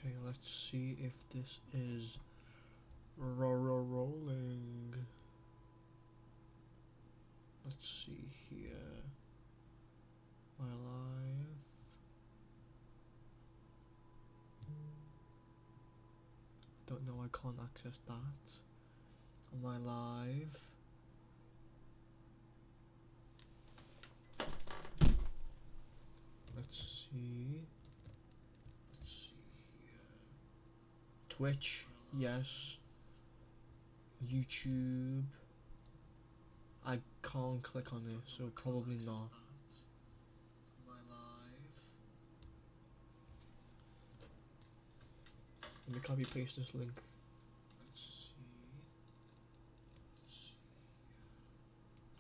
Okay, let's see if this is rolling. Let's see here. My live. Don't know, I can't access that. On my live. Let's see. Let's see here. Twitch, yes. YouTube. I can't click on it, so probably not. My live. Let me copy paste this link. Let's see.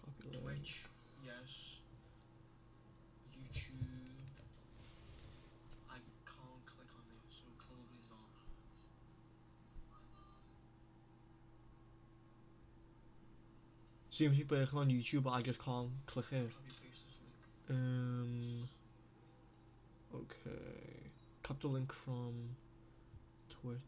Copy link. Twitch, yes. YouTube. I can't click on it, so probably not. Seems to be working on YouTube, but I just can't click it. Okay. Copy the link from Twitch.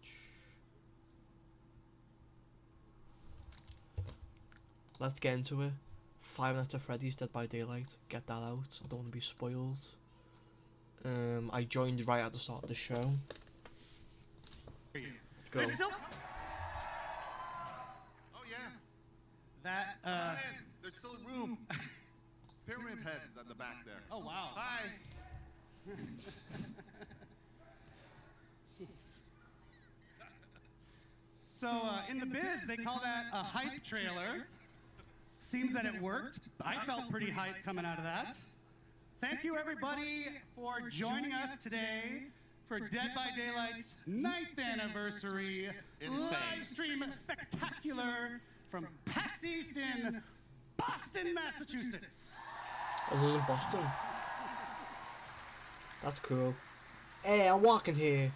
Let's get into it. 5 Nights at Freddy's Dead by Daylight. Get that out. I don't want to be spoiled. I joined right at the start of the show. Let's go. There's still. Oh yeah. That. Come on in. There's still room. Pyramid heads at the back there. Oh wow. Hi. So in the biz, they call that a hype trailer. Seems that it worked. I felt pretty hyped coming out of that. Thank you everybody for joining us today for Dead by Daylight's 9th anniversary live stream spectacular from PAX East in Boston, Massachusetts. I live in Boston. That's cool. Hey, I'm walking here.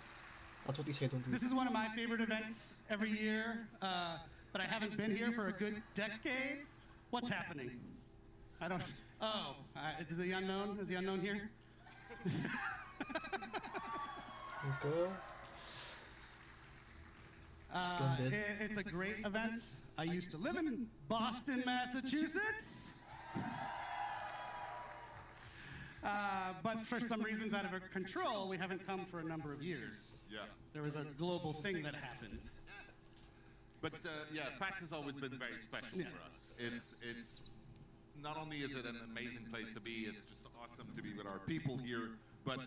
That's what they say, don't do. This is one of my favorite events every year, but I haven't been here for a good decade. What's happening? I don't. Oh, is the unknown? Is the unknown here? Okay. It's a great event. I used to live in Boston, Massachusetts. But for some reasons out of our control, we haven't come for a number of years. Yeah. There was a global thing that happened. But yeah, PAX has always been very special for us. It's not only is it an amazing place to be, it's just awesome to be with our people here, but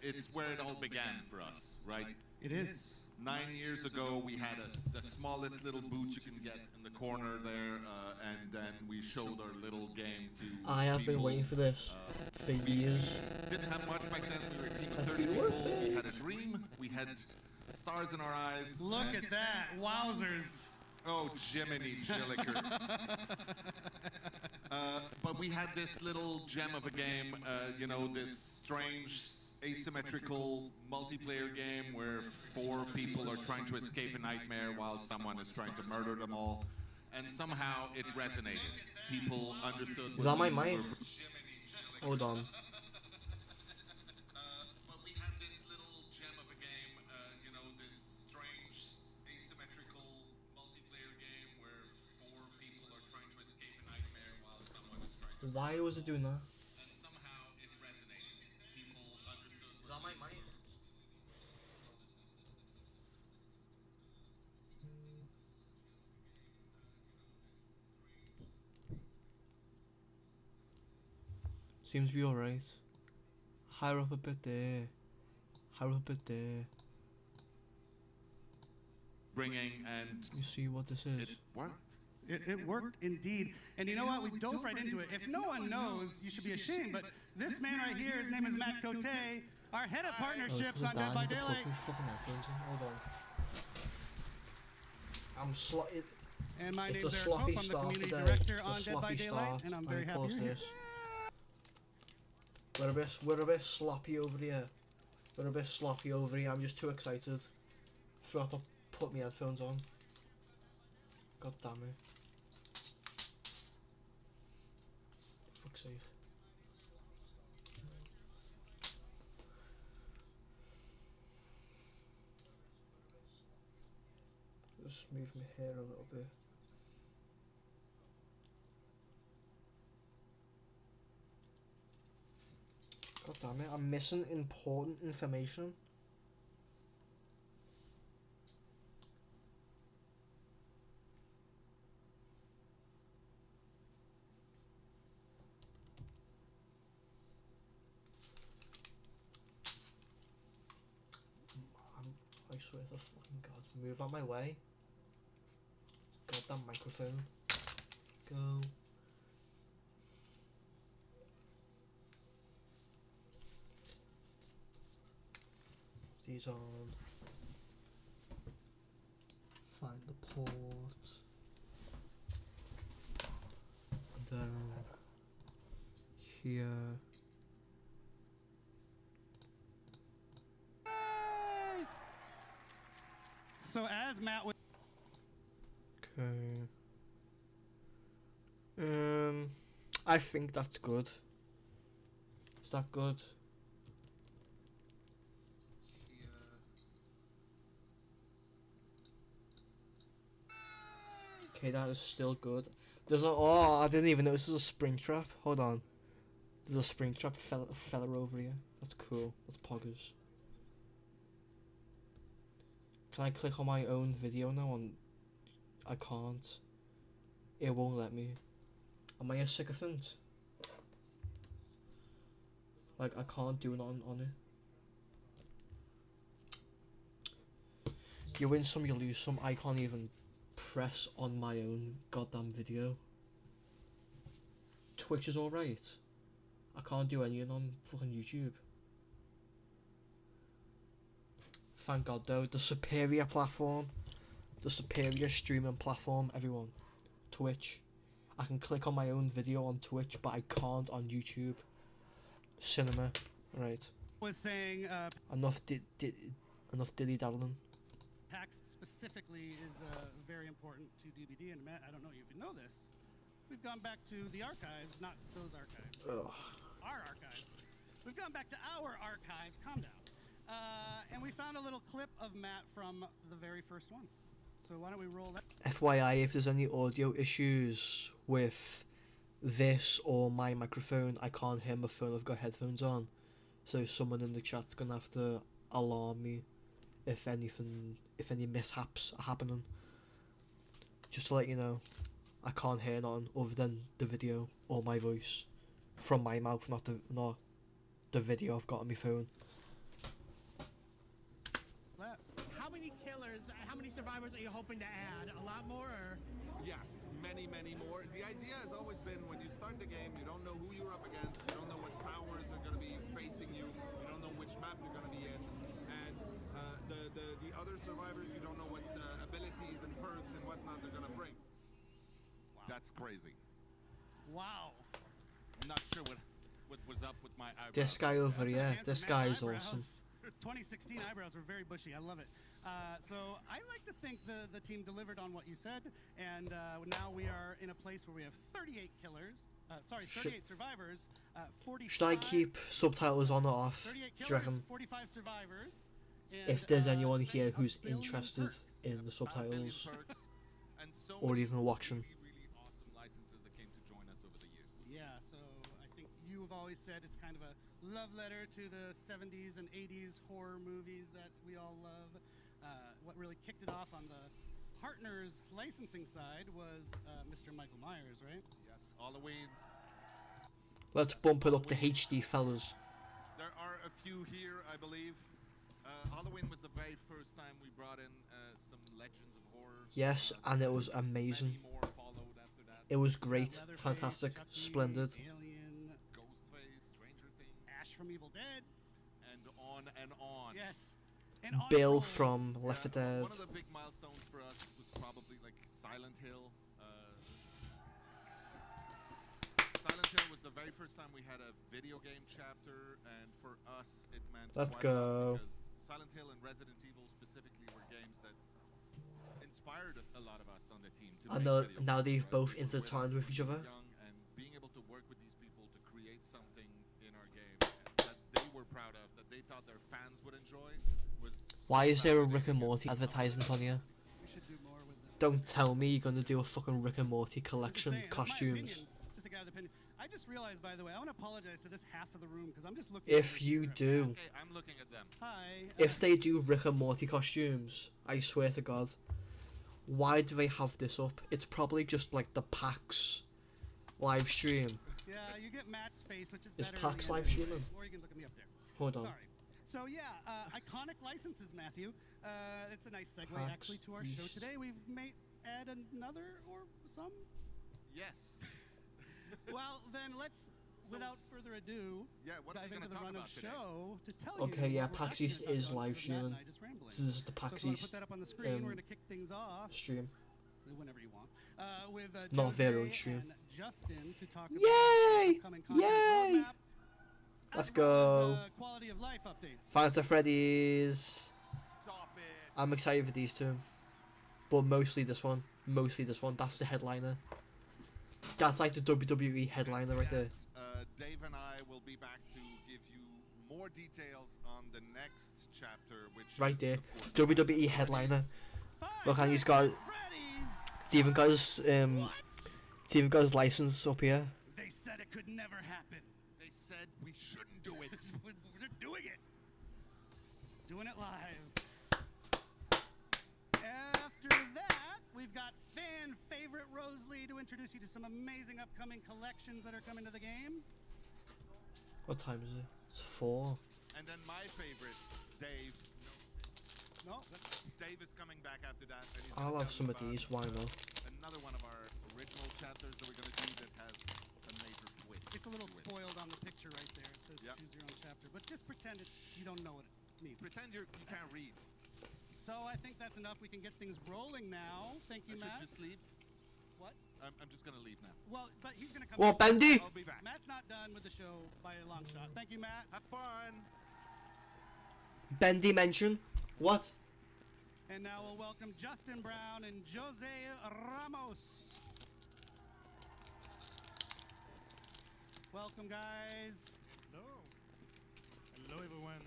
it's where it all began for us, right? It is. 9 years ago, we had the smallest little booth you can get in the corner there, and then we showed our little game to I have people. been waiting for this for years. Didn't have much back then. We were a team of 30 people. We had a dream. We had stars in our eyes. Look at that. Wowzers. Oh, Jiminy Jilliker. But we had this little gem of a game, you know, this strange asymmetrical multiplayer game where 4 people are trying to escape a nightmare while someone is trying to murder them all. And somehow it resonated. People understood. Is that my mic? Hold on. But we had this little gem of a game, you know, this strange asymmetrical multiplayer game where 4 people are trying to escape a nightmare while someone is trying to. Why was it doing that? And somehow it resonated. People understood. Is that my mic? Seems to be alright. Higher up a bit there. Higher up a bit there. Bringing and You see what this is? it worked. It worked indeed. And you know what? We dove right into it. If no one knows, you should be ashamed. But this man right here, his name is Matt Cote, our head of partnerships on Dead by Daylight. Hold on. I'm sloppy. And my It's name's a Eric sloppy Pope. I'm the start community today. director It's a on Dead by sloppy Daylight, start. and I'm very happy Post you're here. this. We're a bit sloppy over here. We're a bit sloppy over here. I'm just too excited. Forgot to put my headphones on. God damn it. Fuck's sake. just move my hair a little bit. God damn it, I'm missing important information. I swear to fucking God, move out my way. Goddamn microphone. Go. These on. Find the port. And then here. So as Matt was Okay. I think that's good. Is that good? Okay, that is still good. There's a I didn't even know this is a spring trap. Hold on. There's a spring trap fella over here. That's cool. That's poggers. Can I click on my own video now? I can't. It won't let me. Am I a sycophant? Like, I can't do it on it. You win some, you lose some. I can't even press on my own goddamn video. Twitch is alright. I can't do anything on fucking YouTube. Thank God though, the superior platform, the superior streaming platform, everyone, Twitch. I can click on my own video on Twitch, but I can't on YouTube. Cinema, right. was saying Enough dilly daddling. PAX specifically is very important to DBD, and Matt, I don't know if you know this. We've gone back to the archives, not those archives. Ugh. Our archives. We've gone back to our archives. Calm down. And we found a little clip of Matt from the very first one. So why don't we roll that? FYI, if there's any audio issues with this or my microphone, I can't hear my phone. I've got headphones on, so someone in the chat's gonna have to alarm me if any mishaps are happening. Just to let you know, I can't hear nothing other than the video or my voice from my mouth, not the video I've got on my phone. How many killers, how many survivors are you hoping to add? A lot more, or? Yes, many, many more. The idea has always been when you start the game, you don't know who you're up against, you don't know what powers are going to be facing you, you don't know which map you're going to be in, and the other survivors, you don't know what abilities and perks and whatnot they're going to bring. Wow. That's crazy. Wow. I'm not sure what was up with my eyebrows. This guy over That's here, an this answer. guy Matt's is awesome. 2016 eyebrows were very bushy. I love it. So I like to think the team delivered on what you said, and now we are in a place where we have 38 killers. 38 survivors. 45. Should I keep subtitles on or off? 38 Do you killers, reckon? 45 survivors. If there's And, anyone say, here a who's billion interested perks. in the About a billion subtitles perks and so or many even watching. really awesome licenses that came to join us over the years. Yeah, so I think you have always said it's kind of a love letter to the 70s and 80s horror movies that we all love. What really kicked it off on the partners licensing side was Mr. Michael Myers, right? Yes, Halloween. Let's bump it up to HD, fellas. There are a few here, I believe. Halloween was the very first time we brought in some legends of horror. Yes, and it was amazing. Many more followed after that. It was great, Leatherface, fantastic, Chucky, splendid. Alien, Ghostface, Stranger Things, Ash from Evil Dead. and on and on. Yes. And on Bill rolls. from Left 4 Dead. One of the big milestones for us was probably like Silent Hill. Silent Hill was the very first time we had a video game chapter, and for us it meant Let's quite a lot go. because Silent Hill and Resident Evil specifically were games that inspired a lot of us on the team to And make video now games, they've right? both They were with intertwined us with when each we were other. young, and being able to work with these people to create something in our game that they were proud of, that they thought their fans would enjoy, was Why so is there a fascinating Rick and and Morty advertisement on here? We should do more Don't tell me you're gonna do a fucking Rick and Morty I'm just collection saying, that's my costumes. opinion, just a guy's opinion. I just realized, by the way, I want to apologize to this half of the room because I'm just looking. If over you here at do, Okay, I'm looking at them. Hi. if they do Rick and Morty costumes, I swear to God, why do they have this up? It's probably just like the PAX live stream. Yeah, you get Matt's face, which is Is better. in PAX the live end streaming? anyway. Or you can look at me up there. Hold on. Sorry. So yeah, iconic licenses, Matthew. It's a nice segue PAX actually to our show East. today. We've made add another or some. Yes. Well, then let's, without further ado, Yeah, what are dive we into gonna the talk run of about today? show to tell Okay, you. yeah, what we're PAX actually East gonna talk is about live instead of Matt and streaming. I just rambling. This is the So PAX if you want to East put that up on the screen, we're um, going to kick things off stream. whenever you want with Not their own Jose stream. and Justin to talk about Yay! upcoming content Yay! roadmap, Let's as well go. as, quality of life updates. Fighter Freddy's. Stop it. I'm excited for these two, but mostly this one. Mostly this one. That's the headliner. That's like the WWE headliner right there. Dave and I will be back to give you more details on the next chapter, which Right is, there. of course, WWE headliner. Five Look, and he's Nights got. at Freddy's. He even got his What? he even got his license up here. They said it could never happen. They said we shouldn't do it. We're doing it. Doing it live. After that, we've got fan favorite Rosalie to introduce you to some amazing upcoming collections that are coming to the game. What time is it? It's 4. And then my favorite, Dave. No, Dave is coming back after that. And he's I'll gonna have tell some you of about, these. Why not? Another one of our original chapters that we're going to do that has a major twist. it's a little to it. spoiled on the picture right there. It says Yep. choose your own chapter, but just pretend you don't know what it means. Pretend you can't read. So I think that's enough. We can get things rolling now. Thank you, I should Matt. just leave. What? I'm just going to leave now. Well, but he's gonna come. Well, back. Bendy. I'll be back. Matt's not done with the show by a long shot. Thank you, Matt. Have fun. Bendy mention. What? And now we'll welcome Justin Brown and Jose Ramos. Welcome, guys. Hello. Hello, everyone.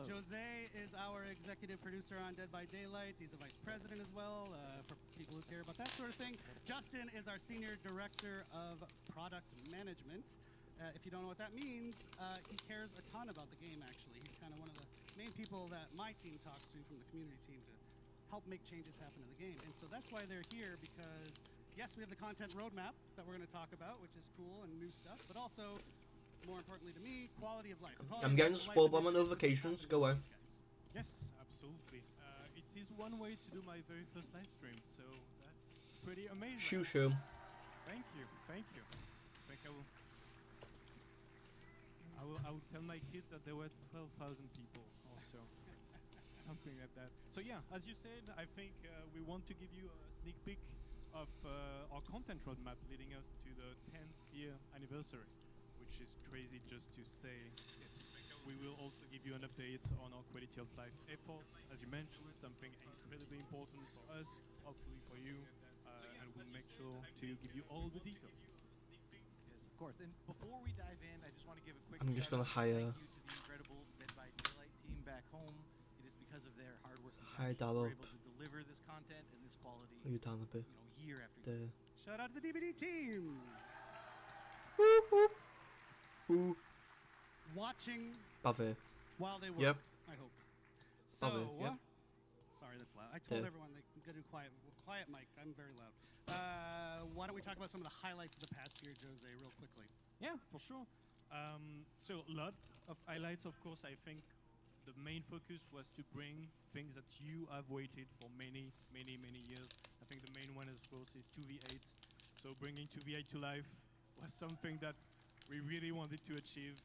Jose is our executive producer on Dead by Daylight. He's a vice president as well, for people who care about that sort of thing. Justin is our senior director of product management. If you don't know what that means, he cares a ton about the game, actually. He's kind of one of the main people that my team talks to from the community team to help make changes happen in the game. And so that's why they're here, because yes, we have the content roadmap that we're going to talk about, which is cool and new stuff, but also, more importantly to me, quality of life. I'm getting spoiled by my notifications. Go away. Yes, absolutely. It is one way to do my very first live stream, so that's pretty amazing. Shoo shoo. Thank you, thank you. I think I will tell my kids that there were 12,000 people also. Something like that. So yeah, as you said, I think we want to give you a sneak peek of our content roadmap leading us to the 10th year anniversary, which is crazy just to say it. We will also give you an update on our quality of life efforts, as you mentioned, something incredibly important for us, hopefully for you, and we'll make sure to give you all the details. Yes, of course. And before we dive in, I just want to give a quick I'm just shout gonna out hire- thank you to the incredible Dead by Daylight team back home. It is because of their hard work and Hire passion that we're up. able to deliver this content and this quality, Are you down a bit? year after year. There. Shout out to the DBD team. Whoop whoop. Ooh. Watching Bave. while they work, Yep. I hope. So, Bave, yep. sorry, that's loud. I told There. everyone they gotta do quiet mic. I'm very loud. Why don't we talk about some of the highlights of the past year, Jose, real quickly? Yeah, for sure. So a lot of highlights, of course. I think the main focus was to bring things that you have waited for many, many, many years. I think the main one, of course, is 2v8. So bringing 2v8 to life was something that we really wanted to achieve.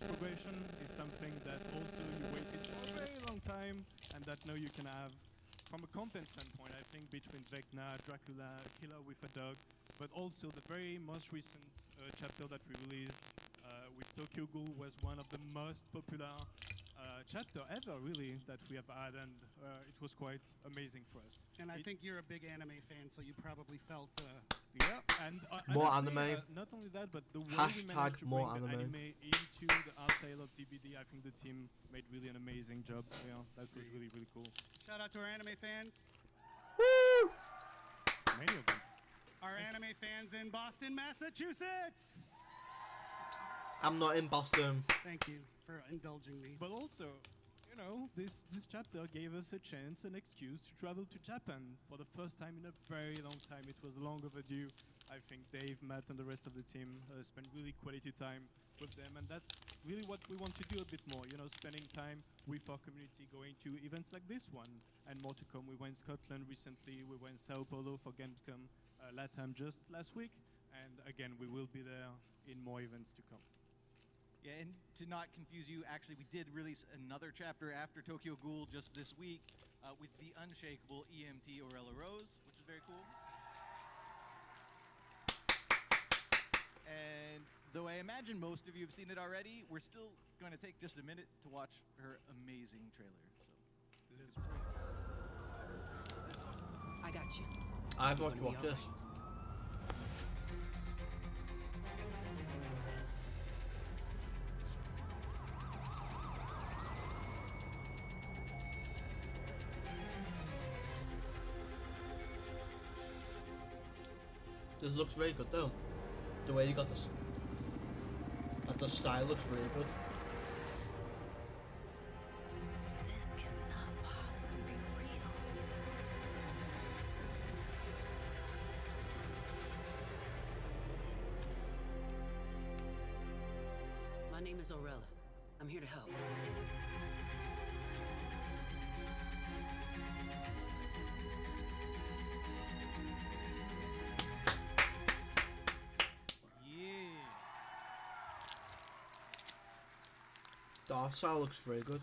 Progression is something that also you waited for a very long time, and that now you can have. From a content standpoint, I think between Vecna, Dracula, Killer with a Dog, but also the very most recent chapter that we released with Tokyo Ghoul was one of the most popular chapter ever, really, that we have had, and it was quite amazing for us. And I think you're a big anime fan, so you probably felt. Yeah, and More honestly, anime. Not only that, but the way we Hashtag managed to more bring the anime. anime into the outside of DBD, I think the team made really an amazing job. Yeah, that was really, really cool. Shout out to our anime fans. Woo! many of them. Our anime fans in Boston, Massachusetts. I'm not in Boston. Thank you for indulging me. But also, you know, this chapter gave us a chance, an excuse to travel to Japan for the first time in a very long time. It was long overdue. I think Dave, Matt, and the rest of the team spent really quality time with them, and that's really what we want to do a bit more. You know, spending time with our community, going to events like this one, and more to come. We went Scotland recently. We went Sao Paulo for Gamescom, LATAM just last week, and again, we will be there in more events to come. Yeah, and to not confuse you, actually, we did release another chapter after Tokyo Ghoul just this week with the unshakable EMT Orella Rose, which is very cool. And though I imagine most of you have seen it already, we're still going to take just a minute to watch her amazing trailer. So, I got you. I've You're got to gonna watch be this. alright. This looks very good though. The way you got this, like the style looks really good. This cannot possibly be real. My name is Orella. I'm here to help. Yeah. The art style looks very good.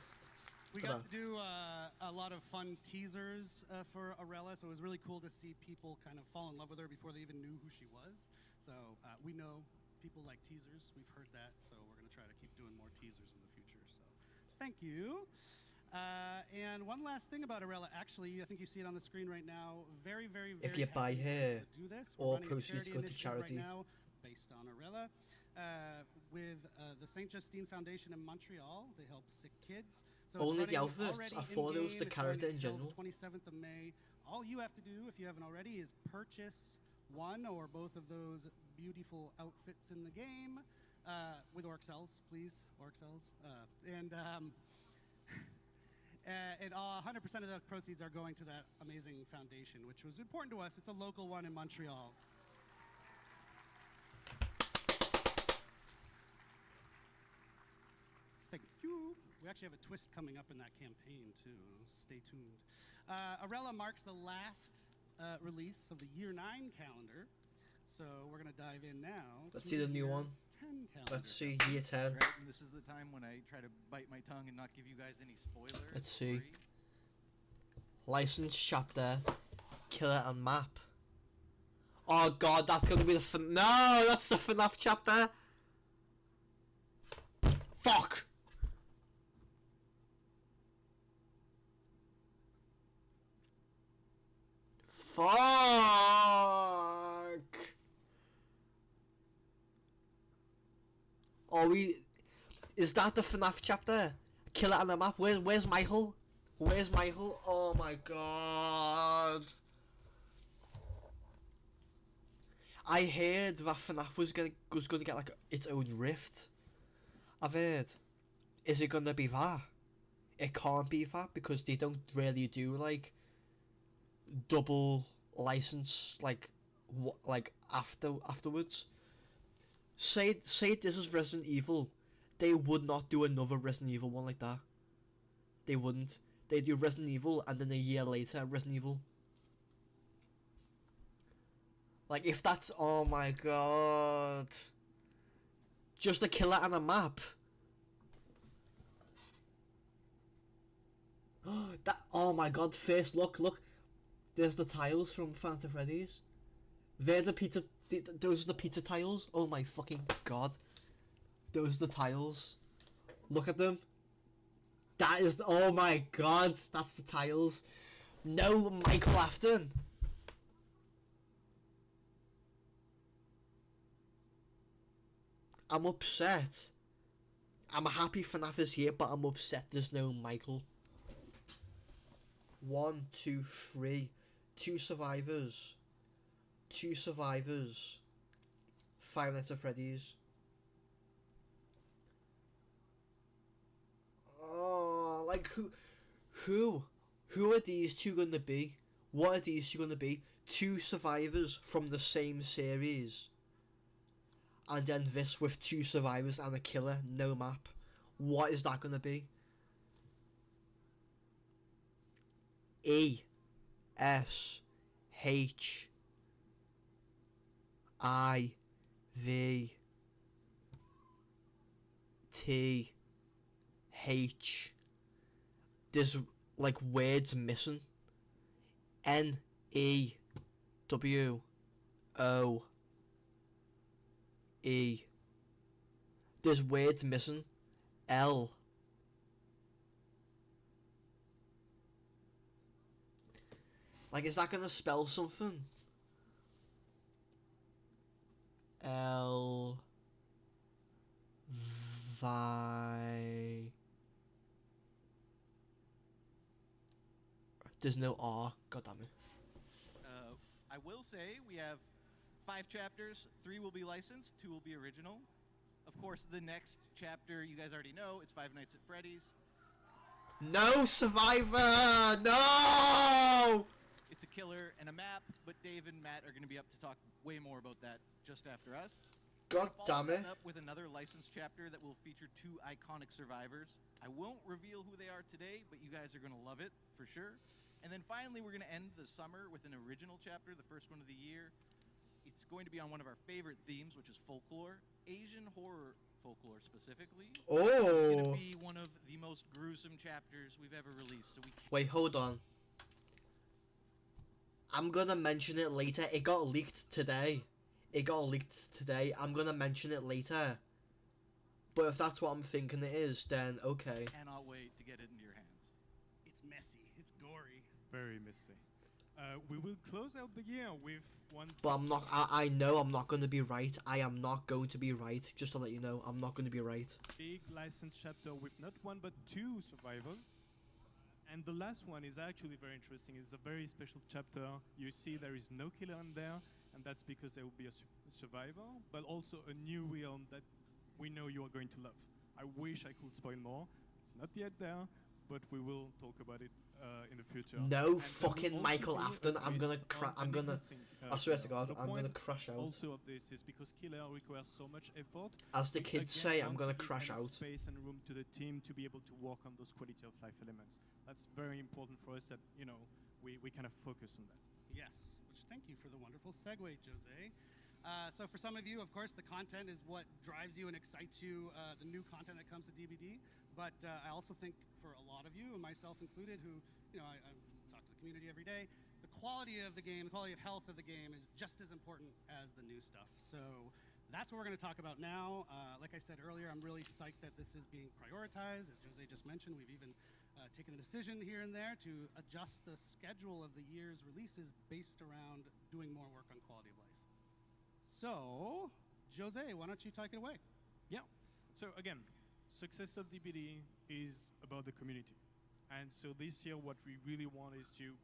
We For got that. to do a lot of fun teasers for Orella, so it was really cool to see people kind of fall in love with her before they even knew who she was. So we know people like teasers. We've heard that, so we're going to try to keep doing more teasers in the future. So thank you. And one last thing about Orella, actually, I think you see it on the screen right now. Very, very, very If you buy happy her, to do this. all We're running a proceeds go to initiative charity. right now based on Orella. With the St. Justine Foundation in Montreal, they help sick kids. So it's Only the running outfits. already I thought it was in-game. the It's character running in until general. the 27th of May. All you have to do, if you haven't already, is purchase one or both of those beautiful outfits in the game with orc cells, please, orc cells. And 100% of the proceeds are going to that amazing foundation, which was important to us. It's a local one in Montreal. Thank you. We actually have a twist coming up in that campaign, too. Stay tuned. Orella marks the last release of the Year 9 calendar. So we're going to dive in now. Let's to see the new Year one. 10 calendar. Let's see Yes. year 10. that's right, and this is the time when I try to bite my tongue and not give you guys any spoilers. Let's see. Sorry. License chapter, killer and map. Oh god, that's gonna be the no, that's the FNAF chapter. Fuck. Fuck. Are we? Is that the FNAF chapter? Killer and a map. Where's Michael? Where's Michael? Oh my god. I heard that FNAF was gonna get like its own rift. I've heard. Is it gonna be that? It can't be that because they don't really do like double license like afterwards. Say this is Resident Evil, they would not do another Resident Evil one like that. They wouldn't. They do Resident Evil and then a year later Resident Evil. Like if that's, oh my god. Just a killer and a map. That, oh my god, first look. There's the tiles from Phantom Freddy's. They're the pizza, those are the pizza tiles. Oh my fucking god. Those are the tiles. Look at them. That is, oh my god, that's the tiles. No Michael Afton. I'm upset. I'm happy FNAF is here, but I'm upset there's no Michael. 1, 2, 3. 2 survivors. 2 survivors, Five Nights at Freddy's. Oh, like who are these two gonna be? What are these two gonna be? 2 survivors from the same series, and then this with 2 survivors and a killer, no map. What is that gonna be? ESHIVTH. There's like words missing. NEWOE. There's words missing. L. Like, is that gonna spell something? L. Vi. There's no R. God damn it. I will say we have 5 chapters. 3 will be licensed, 2 will be original. Of course, the next chapter you guys already know. It's Five Nights at Freddy's. No Survivor! No! It's a killer and a map, but Dave and Matt are going to be up to talk way more about that just after us. God damn it. Up with another licensed chapter that will feature 2 iconic survivors. I won't reveal who they are today, but you guys are going to love it for sure. And then finally, we're going to end the summer with an original chapter, the first one of the year. It's going to be on one of our favorite themes, which is folklore, Asian horror folklore specifically. Oh. It's going to be one of the most gruesome chapters we've ever released. So Wait, hold on. I'm gonna mention it later. It got leaked today. I'm gonna mention it later. But if that's what I'm thinking it is, then okay. Cannot wait to get it into your hands. It's messy. It's gory. Very messy. We will close out the year with one. But I'm not. I know I'm not gonna be right. I am not going to be right. Just to let you know, I'm not gonna be right. Big licensed chapter with not 1 but 2 survivors. And the last one is actually very interesting. It's a very special chapter. You see there is no killer in there, and that's because there will be a survivor, but also a new realm that we know you are going to love. I wish I could spoil more. It's not yet there, but we will talk about it in the future. No And fucking Michael Afton. I'm gonna I swear to God, I'm gonna crash out. Also of this is because killer requires so much effort. As the we kids again say, I'm want gonna to give crash enough out. Space and room to the team to be able to work on those quality of life elements. That's very important for us that, you know, we kind of focus on that. Yes, which thank you for the wonderful segue, Jose. So for some of you, of course, the content is what drives you and excites you, the new content that comes to DBD. But I also think for a lot of you, and myself included, who, you know, I talk to the community every day, the quality of the game, the quality of health of the game is just as important as the new stuff. So that's what we're going to talk about now. Like I said earlier, I'm really psyched that this is being prioritized. As Jose just mentioned, we've even taken the decision here and there to adjust the schedule of the year's releases based around doing more work on quality of life. So, Jose, why don't you take it away? Yeah. So again, success of DBD is about the community. And so this year what we really want is to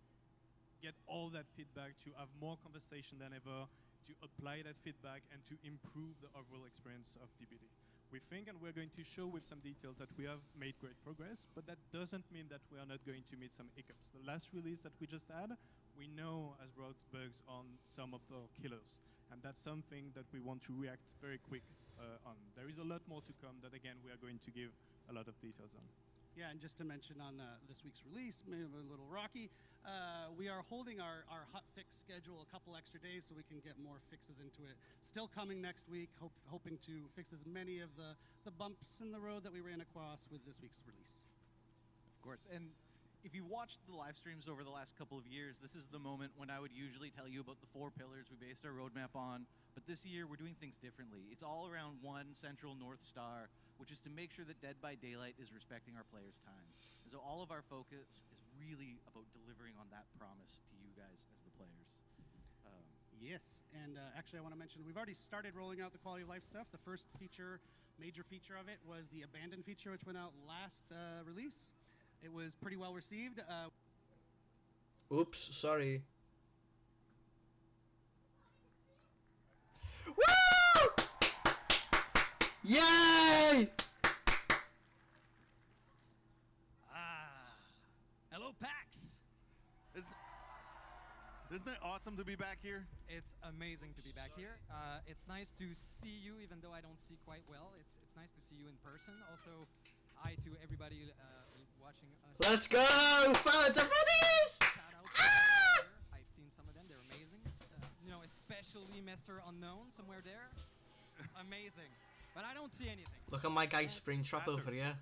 get all that feedback, to have more conversation than ever, to apply that feedback and to improve the overall experience of DBD. We think, and we're going to show with some details, that we have made great progress, but that doesn't mean that we are not going to meet some hiccups. The last release that we just had, we know has brought bugs on some of the killers, and that's something that we want to react very quick on. There is a lot more to come that, again, we are going to give a lot of details on. Yeah, and just to mention on this week's release, maybe a little rocky, we are holding our hot fix schedule a couple extra days so we can get more fixes into it. Still coming next week, hoping to fix as many of the bumps in the road that we ran across with this week's release. Of course, and if you've watched the live streams over the last couple of years, this is the moment when I would usually tell you about the 4 pillars we based our roadmap on. But this year, we're doing things differently. It's all around one central North Star, which is to make sure that Dead by Daylight is respecting our players' time. And so all of our focus is really about delivering on that promise to you guys as the players. Yes, and actually I want to mention we've already started rolling out the quality of life stuff. The first major feature of it was the Abandon feature, which went out last release. It was pretty well received. Oops, sorry. Yay! Hello, PAX! Isn't it awesome to be back here? It's amazing to be back here. It's nice to see you, even though I don't see quite well. It's nice to see you in person. Also, hi to everybody watching us. Let's go! Fans of Freddy's! Shout out to everyone here. I've seen some of them. They're amazing. You know, especially Mr. Unknown somewhere there. Amazing. But I don't see anything. Look at my guy Springtrap over here.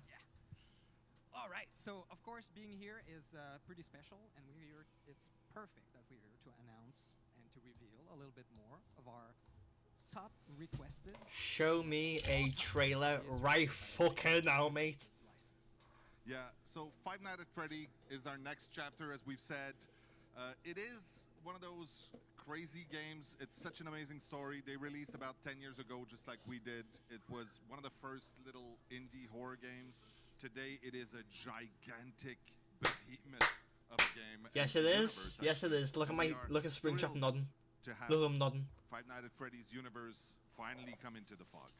All right, so of course being here is pretty special, and we're here. It's perfect that we're here to announce and to reveal a little bit more of our top requested. Show me a trailer right fucking now, mate. License. Yeah, so Five Nights at Freddy is our next chapter, as we've said. It is one of those crazy games. It's such an amazing story. They released about 10 years ago, just like we did. It was one of the first little indie horror games. Today, it is a gigantic behemoth of a game. Yes, it is. Yes, it is. Look at Springtrap nodding. To have Look at him nodding. Five Nights at Freddy's universe finally come into the fog.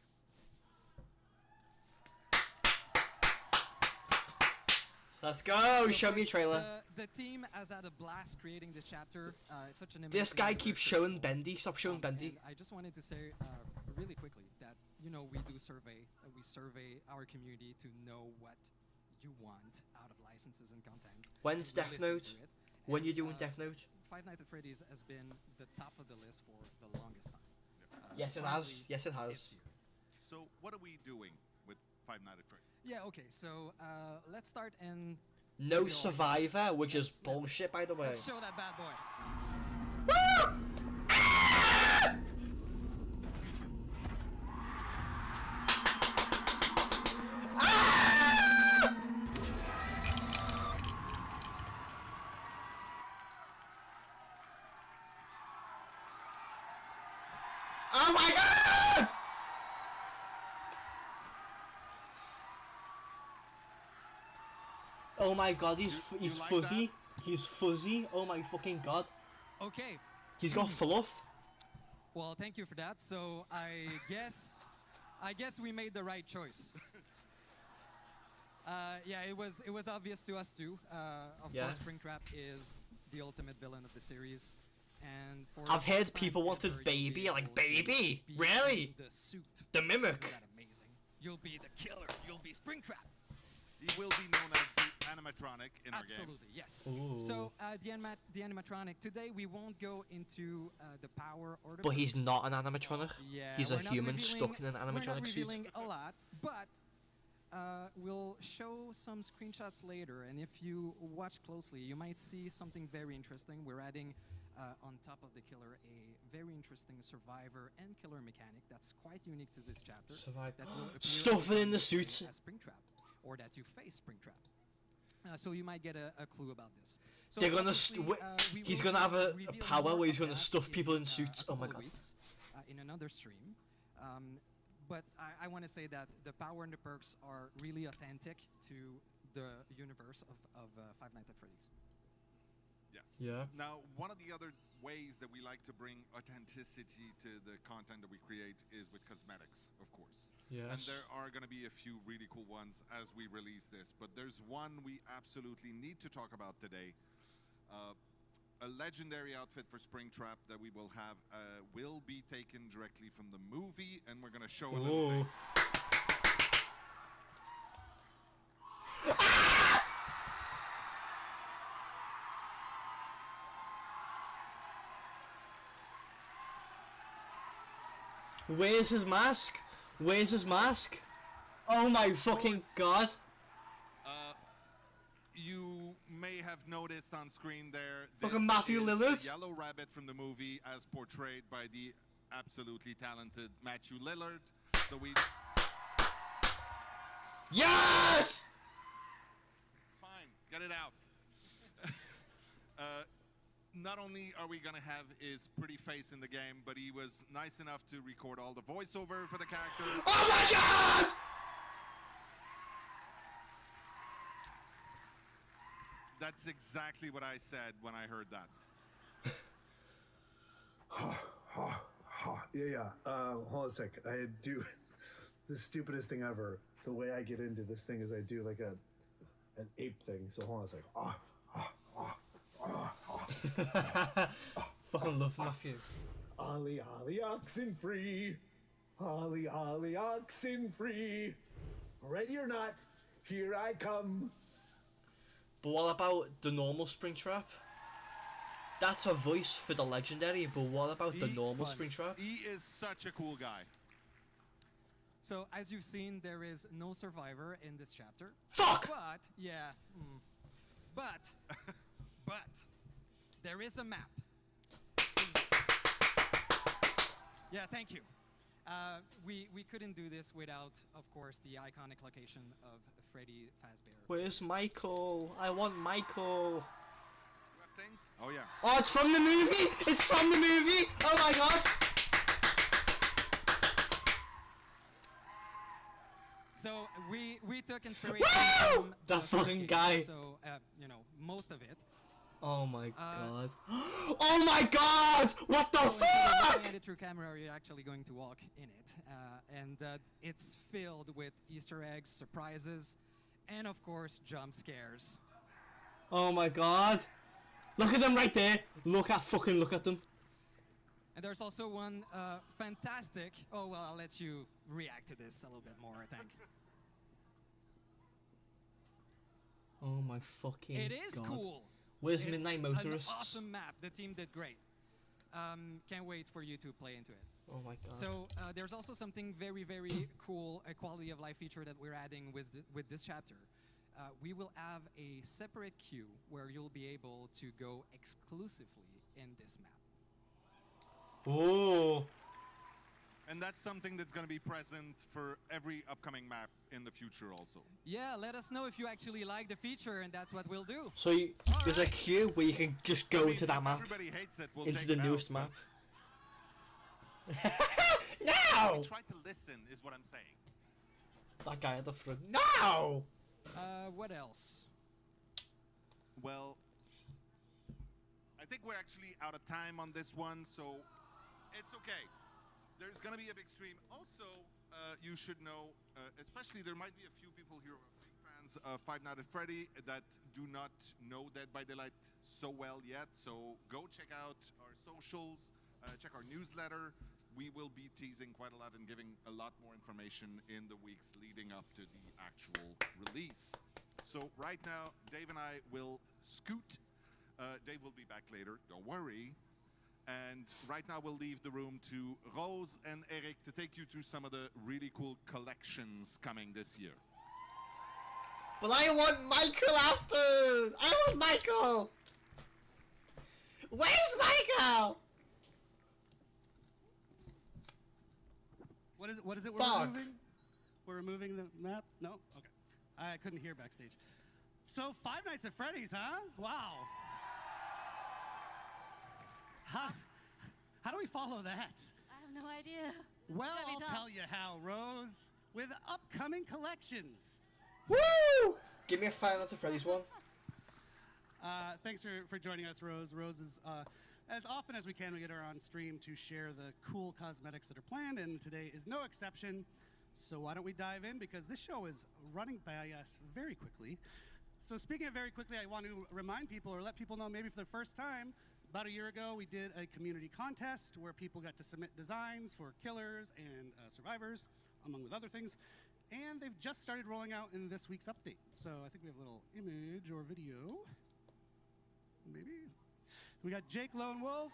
Let's go! So Show me a first, trailer. The team has had a blast creating this chapter. It's such an amazing. This guy universe, keeps first of showing all. Bendy. Stop showing Bendy. And I just wanted to say really quickly that we do survey. We survey our community to know what you want out of licenses and content. When's and we Death listen Note? to it. When And, you doing Death Note? Five Nights at Freddy's has been the top of the list for the longest time. Yes, so it has. finally, Yes, it has. It's here. So, what are we doing with Five Nights at Freddy? Yeah. Okay. So let's start and. No reveal- Survivor, which is Let's- bullshit, by the way. Let's show that bad boy. Oh my god! Oh my god, he's You like fuzzy. He's fuzzy. Oh my fucking god. Okay. He's got fluff. Well, thank you for that. So I guess we made the right choice. Yeah, it was obvious to us too. Of Yeah. course, Springtrap is the ultimate villain of the series, and for I've the heard first time people wanted ever, you'll Baby, be like, able to Baby? be Really? in the suit. The mimic. Isn't that amazing? You'll be the killer. You'll be Springtrap. He will be known as the animatronic in our game. Absolutely, yes. Ooh. So the animatronic. Today we won't go into the power or the. But he's perks. not an animatronic. Yeah, He's a we're not human revealing- stuck in an We're not animatronic suit. revealing a lot, but we'll show some screenshots later. And if you watch closely, you might see something very interesting. We're adding on top of the killer a very interesting survivor and killer mechanic that's quite unique to this chapter. Survive. That will appear Stuff it in the if you play suit. as Springtrap, or that you face Springtrap. So you might get a clue about this. So They're gonna obviously, we he's will gonna have a reveal power more where he's of gonna that stuff people in a suits. Oh my couple of god. weeks, in another stream. But I want to say that the power and the perks are really authentic to the universe of Five Nights at Freddy's. Yes. Yeah. Now, one of the other ways that we like to bring authenticity to the content that we create is with cosmetics, of course. And Yes. there are going to be a few really cool ones as we release this, but there's one we absolutely need to talk about today. A legendary outfit for Springtrap that we will have will be taken directly from the movie, and we're going to show a little Ooh. thing. Where's his mask? Where's his mask? Oh my fucking god. You may have noticed on screen there. Fucking this Matthew is Lillard? the Yellow Rabbit from the movie, as portrayed by the absolutely talented Matthew Lillard. So we. Yes! It's fine. Get it out. Not only are we gonna have his pretty face in the game, but he was nice enough to record all the voiceover for the characters. Oh my god! That's exactly what I said when I heard that. Yeah. Hold on a sec. I do. the stupidest thing ever. The way I get into this thing is I do like an ape thing. So hold on, it's like Fucking love Matthew. Ollie, ollie, oxen free. Ollie, ollie, oxen free. Ready or not, here I come. But what about the normal Springtrap? That's a voice for the legendary, but what about the normal Springtrap? He is such a cool guy. So, as you've seen, there is no survivor in this chapter. Fuck! But, yeah. But, there is a map. Yeah, thank you. We couldn't do this without, of course, the iconic location of Freddy Fazbear. Where's Michael? I want Michael. You have things? Oh yeah. Oh, it's from the movie! It's from the movie! Oh my god! So we took inspiration Woo! from That the first fucking game, guy. So most of it. Oh my god. Oh my god! What the So instead of fuck? looking at it through camera, you're actually going to walk in it, and it's filled with Easter eggs, surprises, and of course jump scares. Oh my god. Look at them right there. Look at them. And there's also one fantastic. Oh well, I'll let you react to this a little bit more, I think. Oh my fucking god. It is cool. Where's It's Midnight an Motorists? awesome map. The team did great. Can't wait for you to play into it. Oh my god. So there's also something very, very cool, a quality of life feature that we're adding with this chapter. We will have a separate queue where you'll be able to go exclusively in this map. Oh. And that's something that's going to be present for every upcoming map in the future also. Yeah, let us know if you actually like the feature, and that's what we'll do. So there's a queue where you can just go to that if map. Everybody hates it. We'll Into take the it newest out, map. but No! try to listen, is what I'm saying. That guy at the front. No! What else? Well, I think we're actually out of time on this one, so it's okay. There's going to be a big stream. Also, you should know, especially there might be a few people here who are big fans of Five Nights at Freddy that do not know Dead by Daylight so well yet. So go check out our socials, check our newsletter. We will be teasing quite a lot and giving a lot more information in the weeks leading up to the actual release. So right now, Dave and I will scoot. Dave will be back later, don't worry. And right now we'll leave the room to Rose and Eric to take you through some of the really cool collections coming this year. But I want Michael after! I want Michael! Where's Michael? What is it we're Fuck. removing? We're removing the map? No? Okay. I couldn't hear backstage. So Five Nights at Freddy's, huh? Wow. How do we follow that? I have no idea. Well, It's gonna I'll be tough. tell you how, Rose. With upcoming collections. Woo! Give me a Five Nights at Freddy's one. Thanks for joining us, Rose. Rose is, as often as we can, we get her on stream to share the cool cosmetics that are planned, and today is no exception. So why don't we dive in, because this show is running by us very quickly. So speaking of very quickly, I want to remind people, or let people know maybe for the first time, about a year ago, we did a community contest where people got to submit designs for killers and survivors, among with other things. And they've just started rolling out in this week's update. So I think we have a little image or video. Maybe. We got Jake Lone Wolf.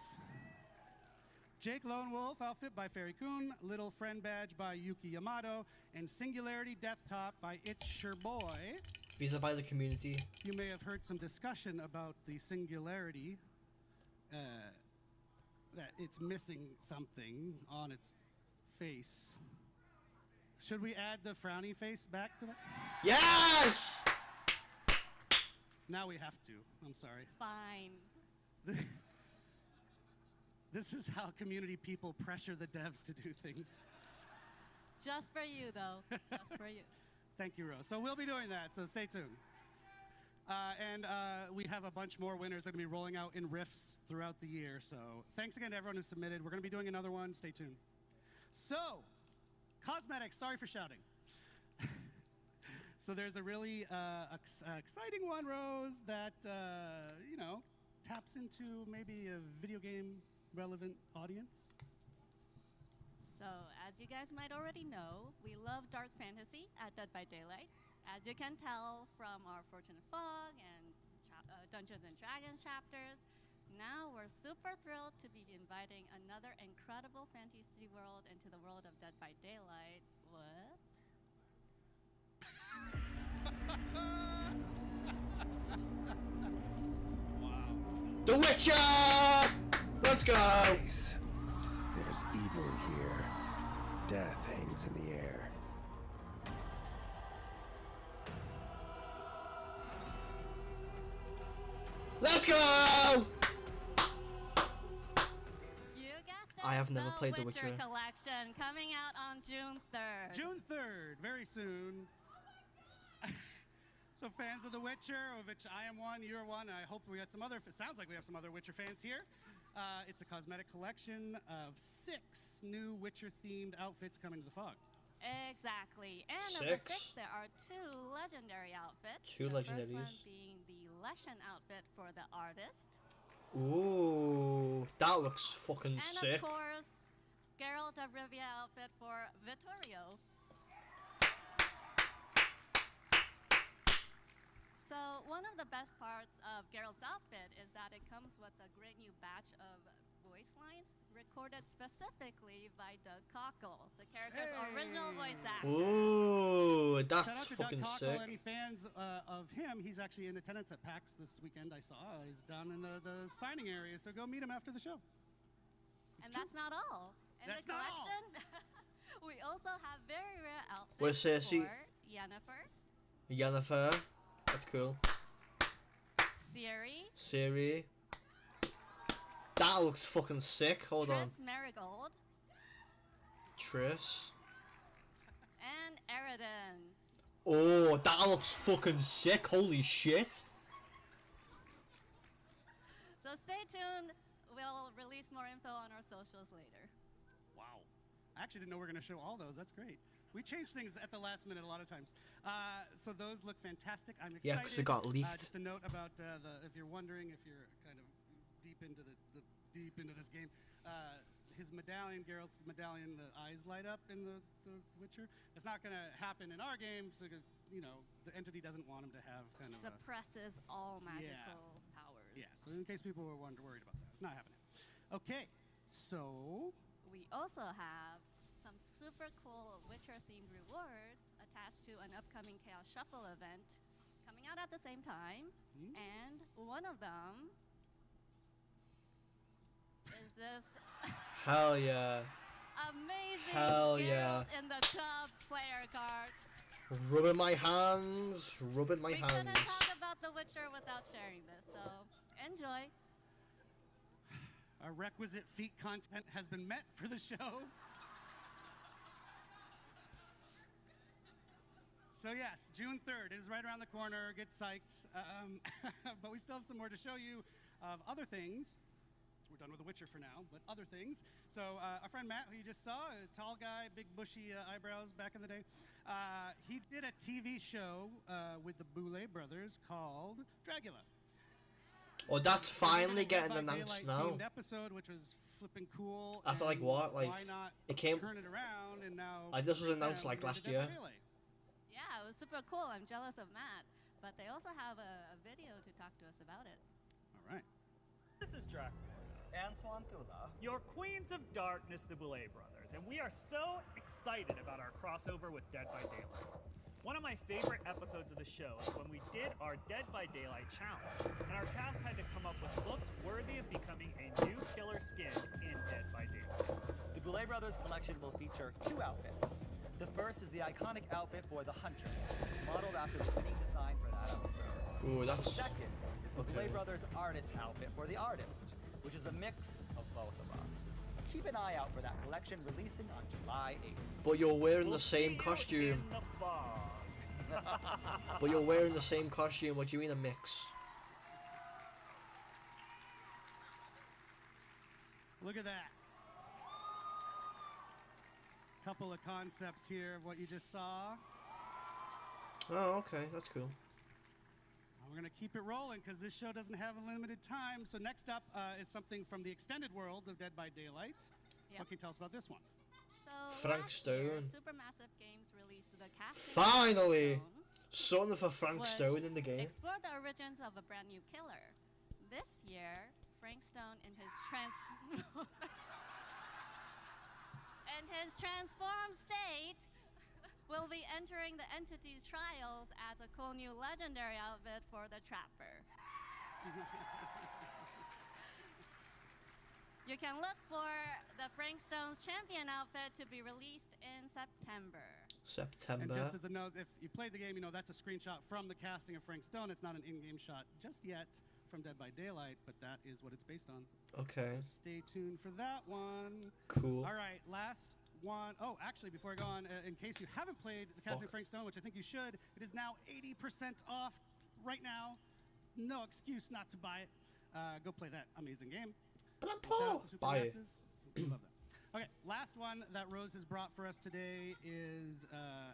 Jake Lone Wolf outfit by Fairy Kun, Little Friend Badge by Yuki Yamato, and Singularity Death-Top by It's Your Boy. These are by the community. You may have heard some discussion about the Singularity, that it's missing something on its face. Should we add the frowny face back to that? Yes! Now we have to. I'm sorry. Fine. This is how community people pressure the devs to do things. Just for you, though. Just for you. Thank you, Rose. So we'll be doing that, so stay tuned. And we have a bunch more winners that are going to be rolling out in Rifts throughout the year. So thanks again to everyone who submitted. We're going to be doing another one. Stay tuned. So, cosmetics. Sorry for shouting. So there's a really exciting one, Rose, that you know, taps into maybe a video game relevant audience. So, as you guys might already know, we love dark fantasy at Dead by Daylight. As you can tell from our Fortune and Fog and Dungeons and Dragons chapters, now we're super thrilled to be inviting another incredible fantasy world into the world of Dead by Daylight with... Wow. The Witcher! Let's go! Nice. There's evil here. Death hangs in the air. Let's go! You guessed it, I have never played The Witcher. Collection coming out on June 3rd. June 3rd, very soon. So fans of The Witcher, of which I am one, you're one, and I hope we got some other, it sounds like we have some other Witcher fans here. It's a cosmetic collection of 6 new Witcher-themed outfits coming to the Fog. Exactly. And of the 6, there are 2 legendary outfits. Two the legendaries. first one being the Leshen outfit for the artist. Ooh, that looks fucking And sick. of course, Geralt of Rivia outfit for Vittorio. So one of the best parts of Geralt's outfit is that it comes with a great new batch of voice lines recorded specifically by Doug Cockle, the character's original voice actor. Ooh, that's Shout out to fucking Doug Cockle. sick. Any fans of him? He's actually in attendance at PAX this weekend. I saw. He's down in the signing area, so go meet him after the show. And that's not all. In That's the not all. collection, we also have very rare outfits Where's Cersei? for Yennefer, Yennefer, that's cool. Ciri, Ciri. That looks fucking sick. Hold on. Triss Merigold, Triss. and Eridan. Oh, that looks fucking sick. Holy shit. So stay tuned. We'll release more info on our socials later. Wow. I actually didn't know we were going to show all those. That's great. We change things at the last minute a lot of times. So those look fantastic. I'm excited. Yeah, 'cause it got leaked. Just a note about if you're wondering, if you're kind of deep into deep into this game, his medallion, Geralt's medallion, the eyes light up in the Witcher. That's not going to happen in our game, because you know the entity doesn't want him to have kind of Suppresses all magical powers. yeah. So in case people were worried about that, it's not happening. Okay, so We also have some super cool Witcher-themed rewards attached to an upcoming Chaos Shuffle event coming out at the same time. And one of them is this Hell yeah. amazing Hell yeah. Geralt in the Tub player card. Rubbing my hands. Rubbing my We couldn't hands. talk about The Witcher without sharing this, so enjoy. our requisite feat content has been met for the show. So yes, June 3rd, it is right around the corner. Get psyched. But we still have some more to show you of other things. We're done with The Witcher for now, but other things. So our friend Matt, who you just saw, a tall guy, big bushy eyebrows back in the day, he did a TV show with the Boulet brothers called Dragula. Oh, that's finally They did a getting Dead by announced Daylight now. themed episode, which was flipping cool. After, like, and what? Like, why not it came- turn it around and now? This was announced, we're like, gonna last do Dead by year. Daylight. Yeah, it was super cool. I'm jealous of Matt, but they also have a video to talk to us about it. All right. This is Dracula, Antoine Thula, your Queens of Darkness, the Boulet brothers, and we are so excited about our crossover with Dead by Daylight. One of my favorite episodes of the show is when we did our Dead by Daylight challenge, and our cast had to come up with looks worthy of becoming a new killer skin in Dead by Daylight. The Boulet Brothers collection will feature 2 outfits. The first is the iconic outfit for the Huntress, modeled after the winning design for that episode. Ooh, The that's second is the okay. Boulet Brothers artist outfit for the artist, which is a mix of both of us. Keep an eye out for that collection releasing on July 8th. But you're wearing We'll the see same you costume. in the fog. But you're wearing the same costume. What do you mean a mix? Look at that. couple of concepts here of what you just saw. Oh, okay, that's cool. We're going to keep it rolling because this show doesn't have a limited time. So next up is something from the extended world of Dead by Daylight. Yep. What can you tell us about this one? So Frank last year, Stone. Supermassive Games released the casting. Finally! Stone, Something for Frank which Stone in the game. explored the origins of a brand new killer. This year, Frank Stone in his transformed state will be entering the entity's trials as a cool new legendary outfit for the Trapper. You can look for the Frank Stone's champion outfit to be released in September. September. And just as a note, if you played the game, you know that's a screenshot from the casting of Frank Stone. It's not an in-game shot just yet from Dead by Daylight, but that is what it's based on. Okay. So stay tuned for that one. Cool. All right, last one. Oh, actually, before I go on, in case you haven't played the casting of Frank Stone, which I think you should, it is now 80% off right now. No excuse not to buy it. Go play that amazing game. Shout out to Buy it. Supermassive. We love that. Okay, last one that Rose has brought for us today is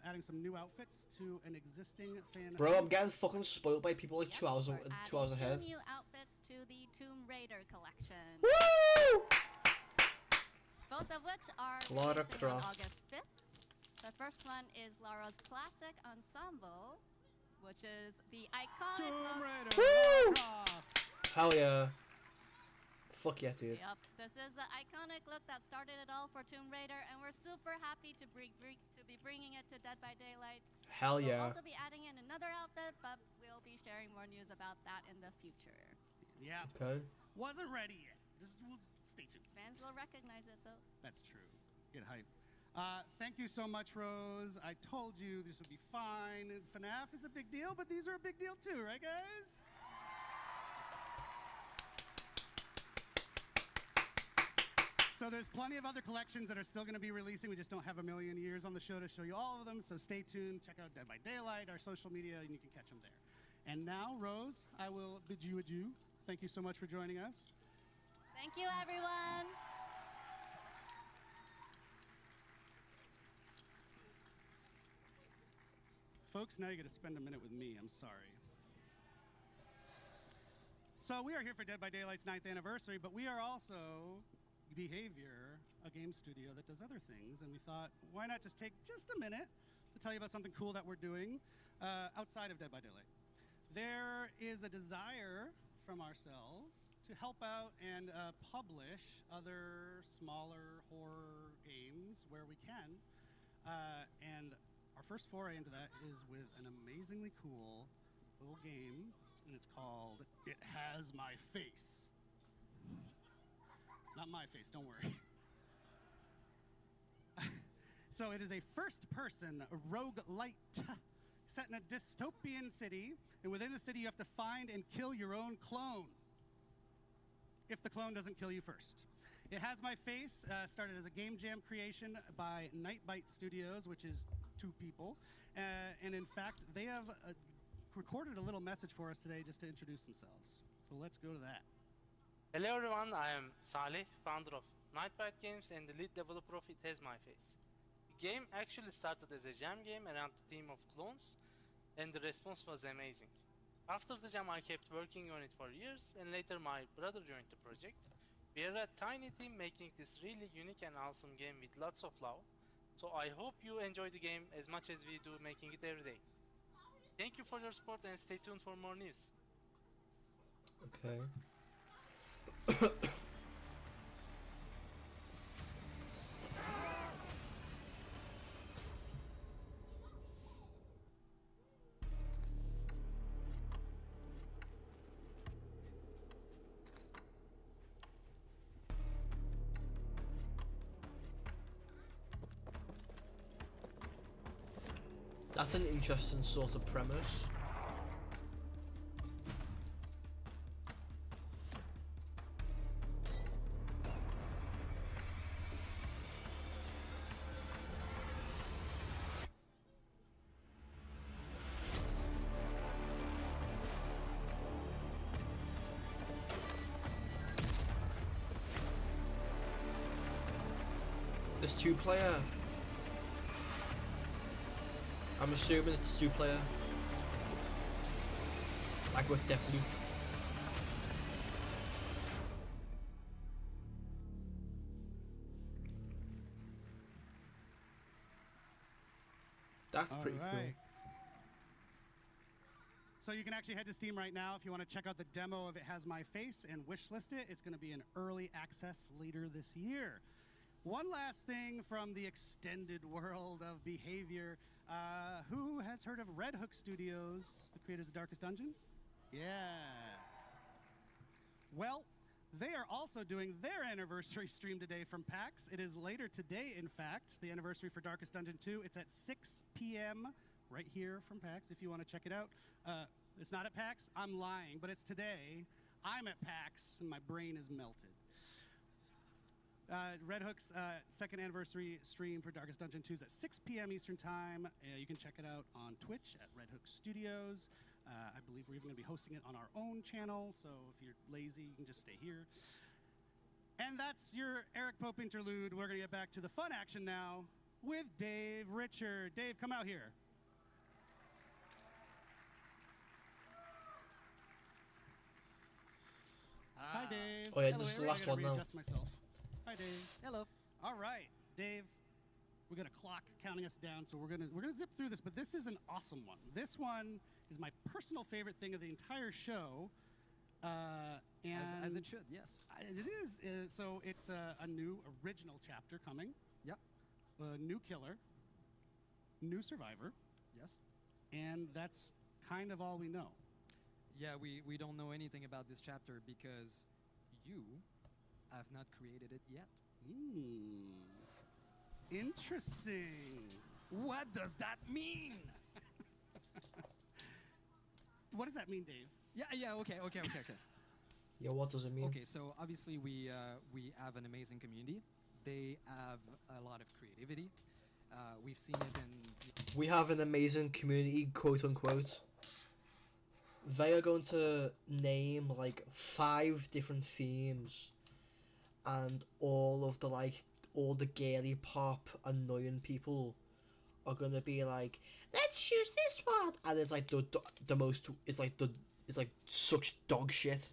adding some new outfits to an existing fan. Bro, I'm getting fucking spoiled by people like Yep, 2 hours, we're 2 hours adding ahead. 2 new outfits to the Tomb Raider collection. Woo! Both of which are Lara releasing on Croft. August 5th. The first one is Lara's classic ensemble, which is the iconic Tomb look. Raider. Woo! Lara Croft. Hell yeah. Fuck yeah, dude. Yep, this is the iconic look that started it all for Tomb Raider, and we're super happy to be bringing it to Dead by Daylight. Hell We'll yeah. also be adding in another outfit, but we'll be sharing more news about that in the future. Yeah. Okay. Wasn't ready yet. Just stay tuned. Fans will recognize it though. That's true. Get hype. Thank you so much, Rose. I told you this would be fine. FNAF is a big deal, but these are a big deal too, right, guys? So there's plenty of other collections that are still going to be releasing. We just don't have a million years on the show to show you all of them. So stay tuned. Check out Dead by Daylight, our social media, and you can catch them there. And now, Rose, I will bid you adieu. Thank you so much for joining us. Thank you, everyone. Folks, now you get to spend a minute with me. I'm sorry. So we are here for Dead by Daylight's 9th anniversary, but we are also Behavior, a game studio that does other things, and we thought, why not just take just a minute to tell you about something cool that we're doing outside of Dead by Daylight. There is a desire from ourselves to help out and publish other smaller horror games where we can, and our first foray into that is with an amazingly cool little game, and it's called It Has My Face. Not my face, don't worry. So it is a first-person roguelite set in a dystopian city, and within the city you have to find and kill your own clone, if the clone doesn't kill you first. It Has My Face started as a game jam creation by Nightbite Studios, which is 2 people, and in fact they have recorded a little message for us today just to introduce themselves. So let's go to that. Hello everyone, I am Salih, founder of Nightbite Games and the lead developer of It Has My Face. The game actually started as a jam game around the theme of clones, and the response was amazing. After the jam I kept working on it for years, and later my brother joined the project. We are a tiny team making this really unique and awesome game with lots of love, so I hope you enjoy the game as much as we do making it every day. Thank you for your support and stay tuned for more news. Okay. That's an interesting sort of premise. This 2-player. I'm assuming it's 2-player. Like with Deathloop. That's pretty cool. So you can actually head to Steam right now if you want to check out the demo of It Has My Face and wishlist it. It's going to be in early access later this year. One last thing from the extended world of behavior. Who has heard of Red Hook Studios, the creators of Darkest Dungeon? Yeah. Well, they are also doing their anniversary stream today from PAX. It is later today, in fact, the anniversary for Darkest Dungeon 2. It's at 6 p.m. right here from PAX if you want to check it out. It's not at PAX. I'm lying, but it's today. I'm at PAX, and my brain is melted. Red Hook's second anniversary stream for Darkest Dungeon 2 is at 6 p.m. Eastern Time. You can check it out on Twitch at Red Hook Studios. I believe we're even going to be hosting it on our own channel, so if you're lazy, you can just stay here. And that's your Eric Pope interlude. We're going to get back to the fun action now with Dave Richard. Dave, come out here. Hi, Dave. Oh yeah, Hello, this is the everybody. last I gotta one now. readjust myself. Hi, Dave. Hello. All right, Dave. We got a clock counting us down, so we're gonna zip through this. But this is an awesome one. This one is my personal favorite thing of the entire show. And As it should, yes. It is. So it's a new original chapter coming. Yep. A new killer. New survivor. Yes. And that's kind of all we know. Yeah, we don't know anything about this chapter because you have not created it yet. Interesting. What does that mean? What does that mean, Dave? Yeah, okay. Yeah, what does it mean? Okay, so obviously we have an amazing community. They have a lot of creativity. We've seen it in... We have an amazing community, quote unquote. They are going to name like 5 different themes, and all the girly pop annoying people are gonna be like, let's choose this one, and it's like the most, it's like such dog shit.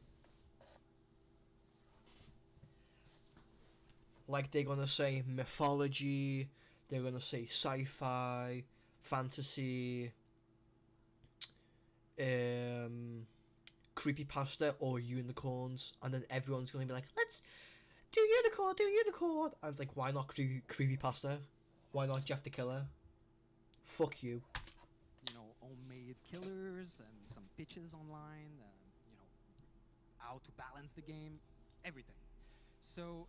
Like they're gonna say mythology, they're gonna say sci-fi, fantasy, creepypasta or unicorns, and then everyone's gonna be like, let's do unicorn, and it's like, why not creepypasta? Why not Jeff the Killer? Fuck you. You know, homemade killers and some pitches online, you know, how to balance the game, everything. So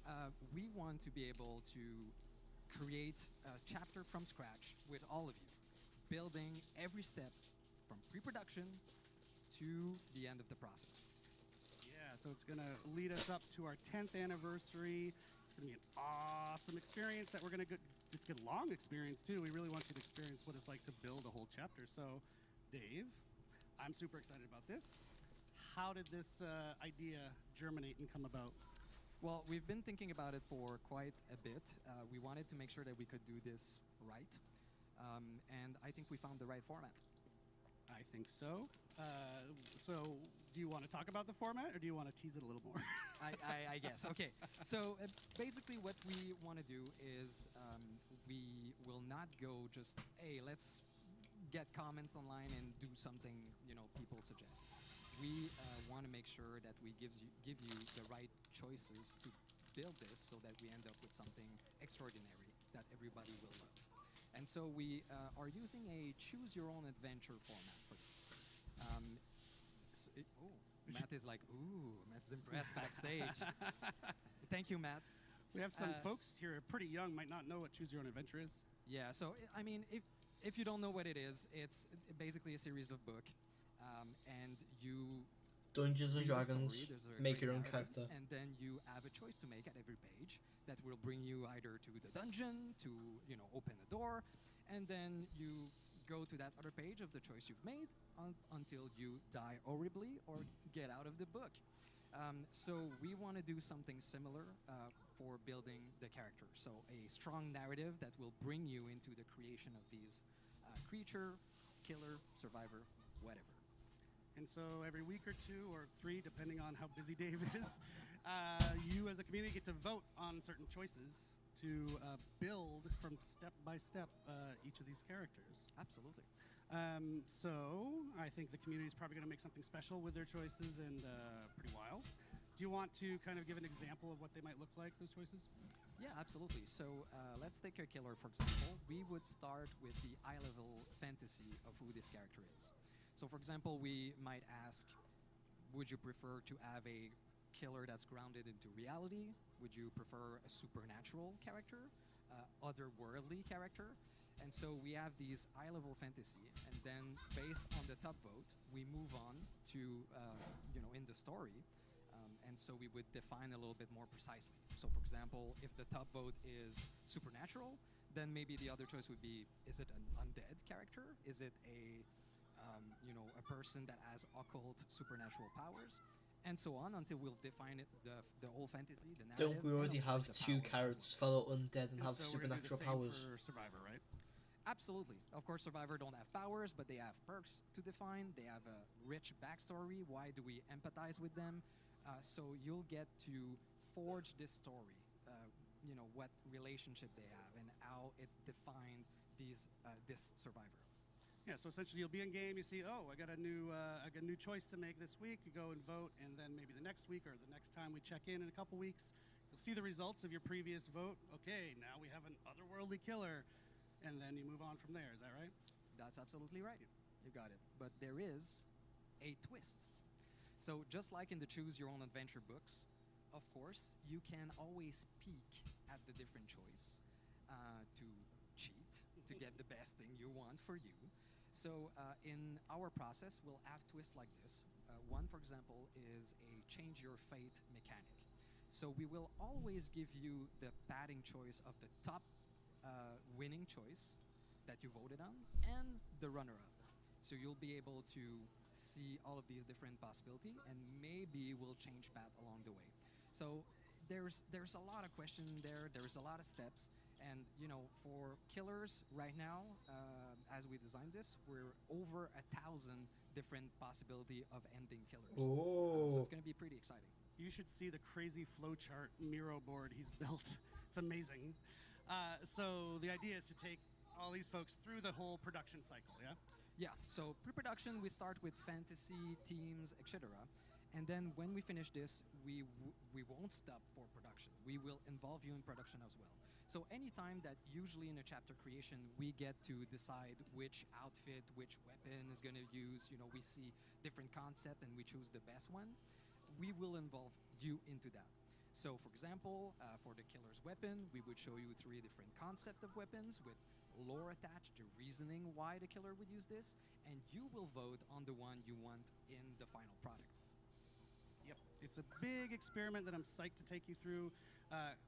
we want to be able to create a chapter from scratch with all of you, building every step from pre-production to the end of the process. Yeah, so it's going to lead us up to our 10th anniversary. It's going to be an awesome experience that we're going to get. It's a long experience, too. We really want you to experience what it's like to build a whole chapter. So, Dave, I'm super excited about this. How did this idea germinate and come about? Well, we've been thinking about it for quite a bit. We wanted to make sure that we could do this right. And I think we found the right format. I think so. So, do you want to talk about the format, or do you want to tease it a little more? I guess. Okay. So, basically what we want to do is we will not go just, hey, let's get comments online and do something, you know, people suggest. We want to make sure that we give you the right choices to build this so that we end up with something extraordinary that everybody will love. And so we are using a choose-your-own-adventure format for this. Matt is like, ooh, Matt's impressed backstage. Thank you, Matt. We have some folks here who are pretty young, might not know what Choose Your Own Adventure is. Yeah, so, I mean, if you don't know what it is, it's basically a series of books. And you Dungeons and read the Dragons, story, there's a make great your own narrative, character. and then you have a choice to make at every page that will bring you either to the dungeon, to, you know, open a door, and then you go to that other page of the choice you've made until you die horribly or get out of the book. So we want to do something similar for building the character. So a strong narrative that will bring you into the creation of these creature, killer, survivor, whatever. And so every week or 2 or 3, depending on how busy Dave is, you as a community get to vote on certain choices to build from step by step each of these characters. Absolutely. So I think the community is probably going to make something special with their choices in pretty while. Do you want to kind of give an example of what they might look like, those choices? Yeah, absolutely. So let's take a killer, for example. We would start with the eye-level fantasy of who this character is. So, for example, we might ask, would you prefer to have a killer that's grounded into reality? Would you prefer a supernatural character, otherworldly character? And so we have these eye-level fantasy, and then based on the top vote, we move on to, in the story, and so we would define a little bit more precisely. So, for example, if the top vote is supernatural, then maybe the other choice would be, is it an undead character? Is it a person that has occult supernatural powers? And so on until we'll define it, the whole fantasy, the narrative. Don't we already have the 2 power characters fellow undead and have so we're gonna do the supernatural same powers? for Survivor, right? Absolutely. Of course, Survivor don't have powers, but they have perks to define. They have a rich backstory. Why do we empathize with them? So you'll get to forge this story, what relationship they have and how it defined this Survivor. Yeah, so essentially you'll be in game, you see, oh, I got a new choice to make this week. You go and vote, and then maybe the next week or the next time we check in a couple weeks, you'll see the results of your previous vote. Okay, now we have an otherworldly killer, and then you move on from there. Is that right? That's absolutely right. You got it. But there is a twist. So just like in the Choose Your Own Adventure books, of course, you can always peek at the different choice to cheat, to get the best thing you want for you. So in our process, we'll have twists like this. One, for example, is a change your fate mechanic. So we will always give you the padding choice of the top winning choice that you voted on and the runner-up. So you'll be able to see all of these different possibilities, and maybe we'll change path along the way. So there's a lot of questions there. There's a lot of steps. And, for killers right now, as we designed this, we're over 1,000 different possibility of ending killers. So it's going to be pretty exciting. You should see the crazy flowchart Miro board he's built. It's amazing. So the idea is to take all these folks through the whole production cycle, yeah? Yeah, so pre-production, we start with fantasy, teams, etc. And then when we finish this, we won't stop for production. We will involve you in production as well. So anytime that usually in a chapter creation, we get to decide which outfit, which weapon is going to use, we see different concept and we choose the best one, we will involve you into that. So for example, for the killer's weapon, we would show you 3 different concepts of weapons with lore attached, the reasoning why the killer would use this, and you will vote on the one you want in the final product. Yep, it's a big experiment that I'm psyched to take you through,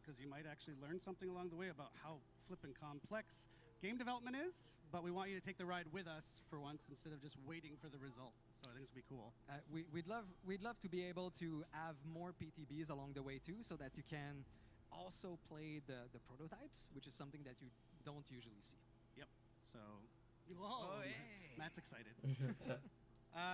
because you might actually learn something along the way about how flippin' complex game development is, but we want you to take the ride with us for once instead of just waiting for the result. So I think this will be cool. We'd love to be able to have more PTBs along the way too, so that you can also play the prototypes, which is something that you don't usually see. Yep. So, whoa, hey. Matt's excited.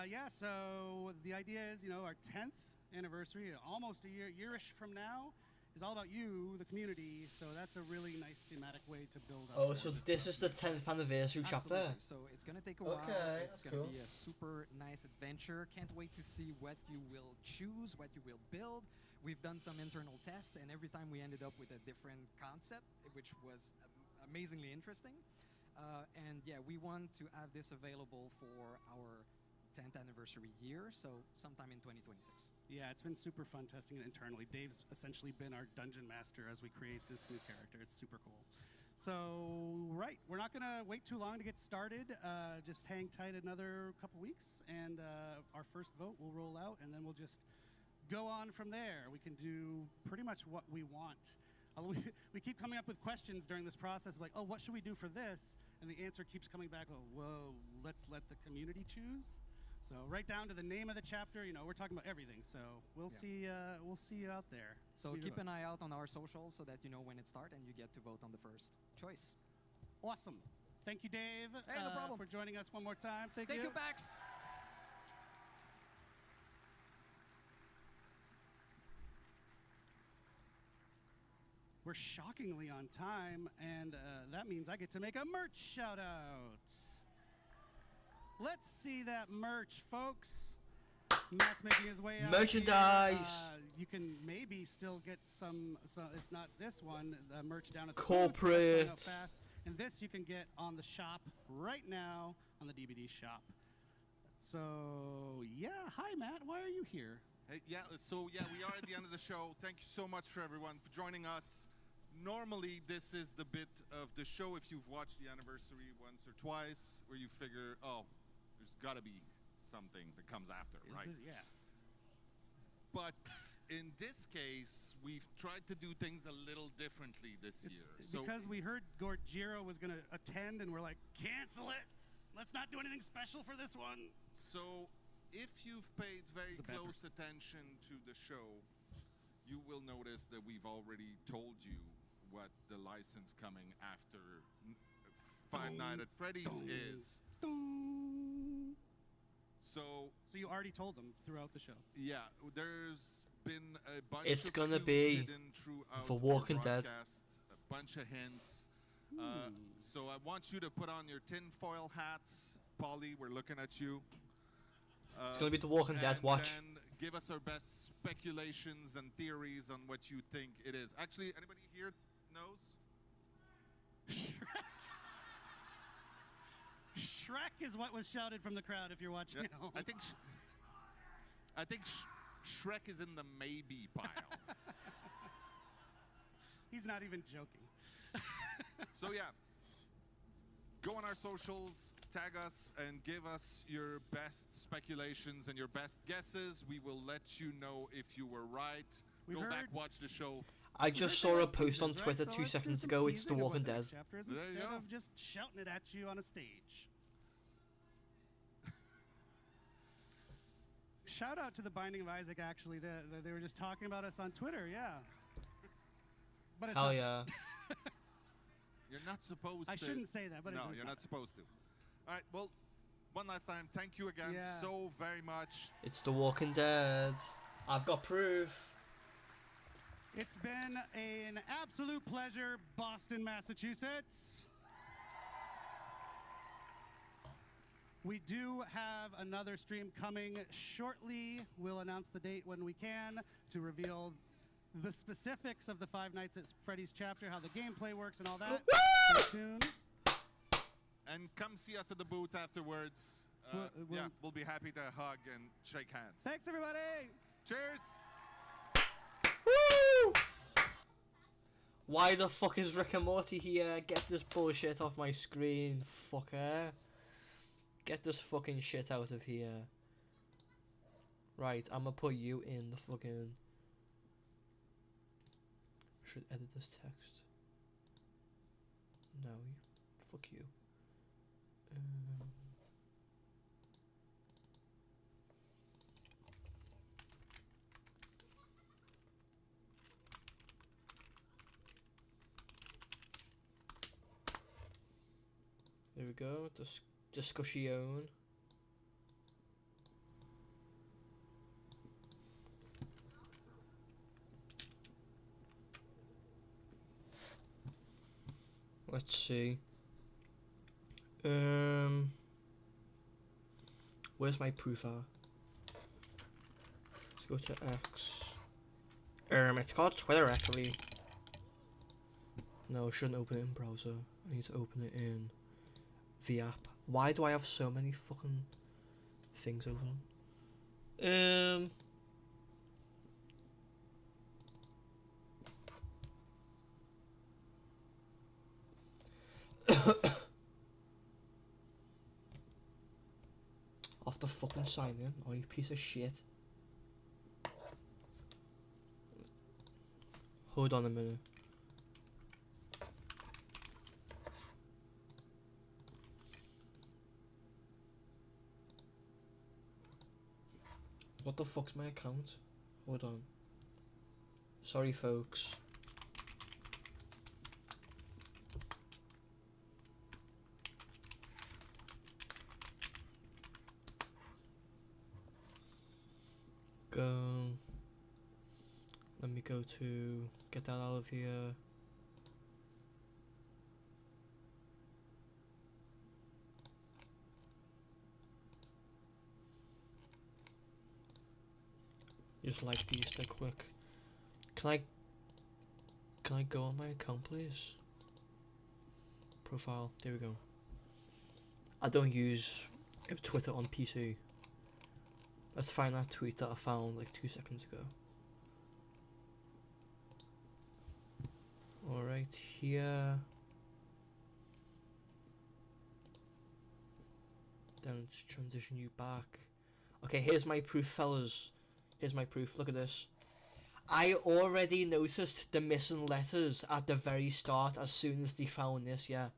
Yeah. So the idea is, our 10th anniversary, almost a yearish from now, is all about you, the community. So that's a really nice thematic way to build up. Oh, so this is the 10th anniversary chapter. So it's gonna take a while. Okay, It's that's gonna cool. be a super nice adventure. Can't wait to see what you will choose, what you will build. We've done some internal tests, and every time we ended up with a different concept, which was amazingly interesting. And yeah, we want to have this available for our 10th anniversary year, so sometime in 2026. Yeah, it's been super fun testing it internally. Dave's essentially been our dungeon master as we create this new character. It's super cool. So, right, we're not going to wait too long to get started. Just hang tight another couple weeks, and our first vote will roll out, and then we'll just go on from there. We can do pretty much what we want. We keep coming up with questions during this process, like, oh, what should we do for this? And the answer keeps coming back, oh, whoa, let's let the community choose. So right down to the name of the chapter, we're talking about everything. So we'll see you out there. So keep an eye out on our socials so that you know when it starts and you get to vote on the first choice. Awesome. Thank you, Dave, Hey, no problem. for joining us one more time. Thank Thank you, Bax. We're shockingly on time, and that means I get to make a merch shout out. Let's see that merch, folks. Matt's making his way out. Merchandise. Here. You can maybe still get some. So it's not this one. Merch down at the Corporate. booth. Fast. And this you can get on the shop right now on the DVD shop. So yeah, hi Matt. Why are you here? Hey, we are at the end of the show. Thank you so much for everyone for joining us. Normally, this is the bit of the show, if you've watched the anniversary once or twice, where you figure, oh, there's got to be something that comes after, right? Yeah. But in this case, we've tried to do things a little differently this year. So because we heard Gorgiro was going to attend, and we're like, cancel it. Let's not do anything special for this one. So if you've paid very close attention to the show, you will notice that we've already told you what the license coming after Five Nights at Freddy's is. So you already told them throughout the show. Yeah, there's been a bunch It's of gonna clues be hidden throughout for the Walking Dead. broadcast, a bunch of hints. So I want you to put on your tinfoil hats. Polly, we're looking at you. It's gonna be The Walking Dead. Watch. And give us our best speculations and theories on what you think it is. Actually, anybody here knows? Shrek is what was shouted from the crowd if you're watching at home. I think Shrek is in the maybe pile. He's not even joking. So yeah, go on our socials, tag us, and give us your best speculations and your best guesses. We will let you know if you were right. Go back, watch the show. I just saw a post on Twitter 2 seconds ago. It's The Walking Dead. Instead of just shouting it at you on a stage. Shout out to the Binding of Isaac. Actually, they were just talking about us on Twitter. Yeah. But it's Hell not. yeah. You're not supposed to. I shouldn't say that, but no, it's you're not supposed to. All right. Well, one last time, thank you again so very much. It's The Walking Dead. I've got proof. It's been an absolute pleasure, Boston, Massachusetts. We do have another stream coming shortly. We'll announce the date when we can to reveal the specifics of the Five Nights at Freddy's chapter, how the gameplay works and all that. Stay tuned. And come see us at the booth afterwards. We'll be happy to hug and shake hands. Thanks, everybody. Cheers. Woo! Why the fuck is Rick and Morty here? Get this bullshit off my screen, fucker. Get this fucking shit out of here. Right, I'm gonna put you in the fucking... Should edit this text. No, fuck you. There we go. Discussion. Let's see. Where's my proof at? Let's go to X. It's called Twitter actually. No, I shouldn't open it in browser. I need to open it in the app. Why do I have so many fucking things open? Off the fucking sign in, oh you piece of shit. Hold on a minute. What the fuck's my account? Hold on. Sorry folks. go. Let me go to get that out of here. Just like these, they're quick. Can I go on my account, please? Profile. There we go. I don't use Twitter on PC. Let's find that tweet that I found like 2 seconds ago. Alright, here. Then let's transition you back. Okay, here's my proof, fellas. Here's my proof. Look at this. I already noticed the missing letters at the very start as soon as they found this, yeah.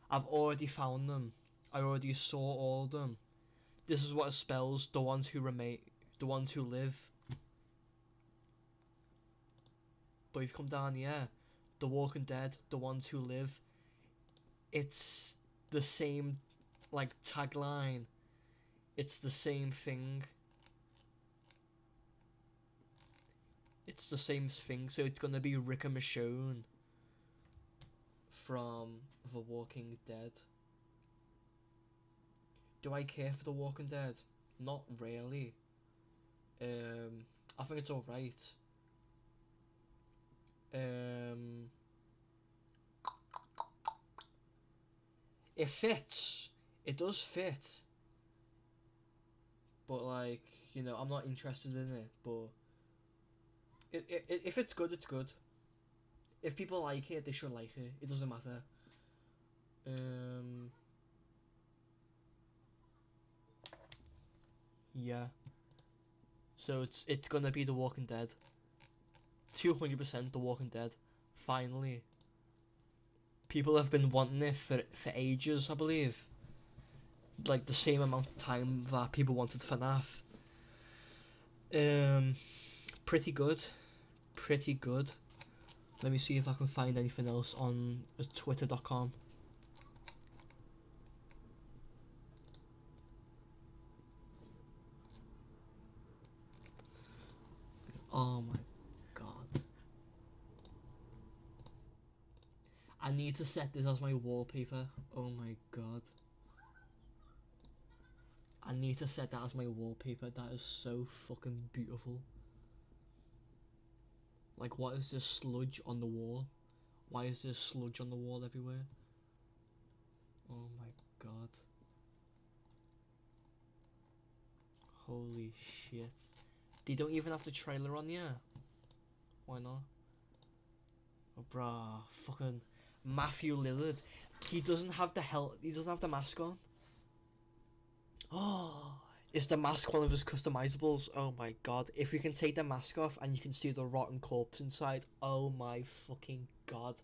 I've already found them. I already saw all of them. This is what it spells, the ones who remain, the ones who live. But if you come down here, The Walking Dead, the ones who live, it's the same, like, tagline. It's the same thing. It's the same thing, so it's gonna be Rick and Michonne from The Walking Dead. Do I care for The Walking Dead? Not really. I think it's alright. It fits. It does fit. But like, you know, I'm not interested in it, but if it's good, it's good. If people like it, they should like it. It doesn't matter. Yeah. So it's gonna be The Walking Dead. 200% The Walking Dead. Finally. People have been wanting it for ages, I believe. Like the same amount of time that people wanted FNAF. Pretty good. Pretty good. Let me see if I can find anything else on twitter.com. Oh my god. I need to set this as my wallpaper. Oh my god. I need to set that as my wallpaper. That is so fucking beautiful. Like, what is this sludge on the wall? Why is there sludge on the wall everywhere? Oh my god. Holy shit. They don't even have the trailer on yet. Why not? Oh, bruh. Fucking Matthew Lillard. He doesn't have the mask on. Oh, is the mask one of his customizables? Oh my god. If you can take the mask off and you can see the rotten corpse inside, oh my fucking god.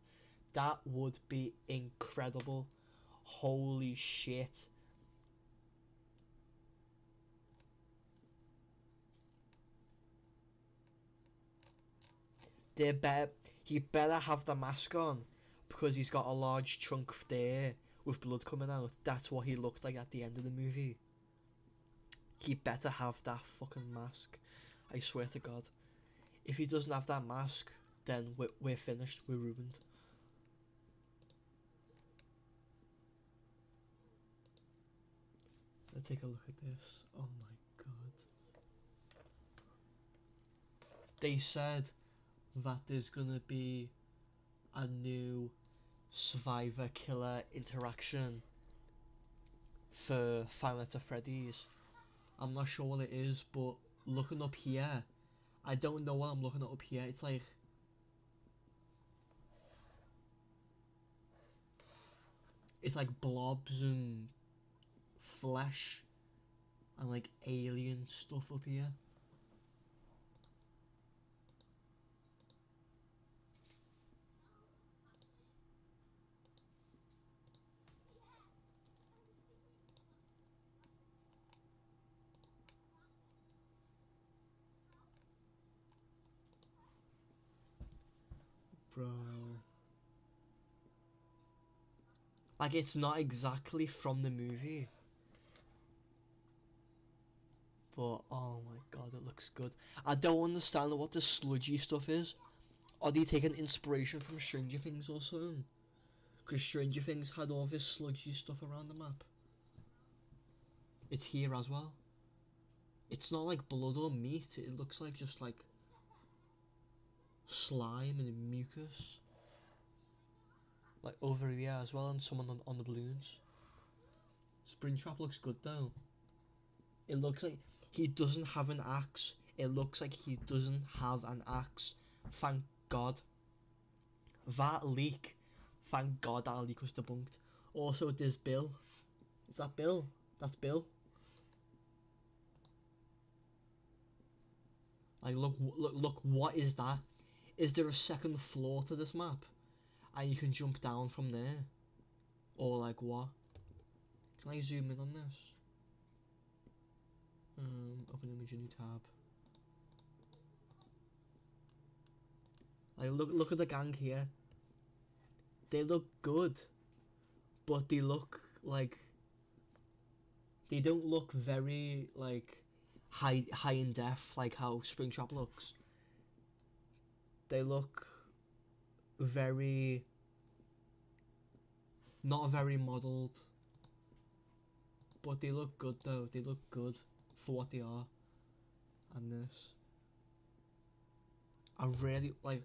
That would be incredible. Holy shit. He better have the mask on because he's got a large chunk there with blood coming out. That's what he looked like at the end of the movie. He better have that fucking mask. I swear to god. If he doesn't have that mask, then we're finished. We're ruined. Let's take a look at this. Oh my god. They said that there's gonna be a new survivor killer interaction for Five Nights at Freddy's. I'm not sure what it is, but looking up here, I don't know what I'm looking at up here. It's like blobs and flesh and like alien stuff up here. Bro. Like, it's not exactly from the movie. But oh my god, it looks good. I don't understand what this sludgy stuff is. Are they taking inspiration from Stranger Things or something? Because Stranger Things had all this sludgy stuff around the map. It's here as well. It's not like blood or meat, it looks like just like slime and mucus. Like over here as well, and someone on the balloons. Springtrap looks good though. It looks like he doesn't have an axe. It looks like he doesn't have an axe. Thank God. That leak. Thank God that leak was debunked. Also, there's Bill. Is that Bill? That's Bill. Like, look, what is that? Is there a second floor to this map? And you can jump down from there? Or like what? Can I zoom in on this? Open image, a new tab. Like, look at the gang here. They look good, but they look like they don't look very like high in def like how Springtrap looks. They look very not very modelled, but they look good though. They look good for what they are. And this, I really like.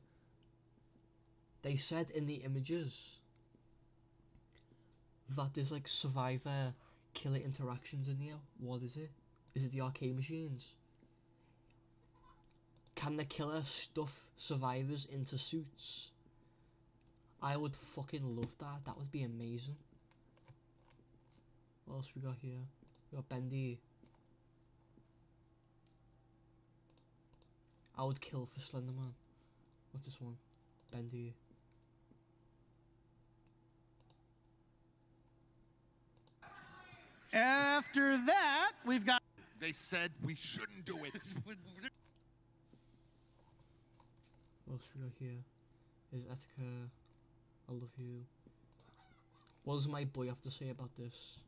They said in the images that there's like survivor killer interactions in here. What is it? Is it the arcade machines? Can the killer stuff survivors into suits? I would fucking love that. That would be amazing. What else we got here? We got Bendy. I would kill for Slenderman. What's this one? Bendy. After that, we've got... They said we shouldn't do it. What else we got here? Is Etika. I love you. What does my boy have to say about this?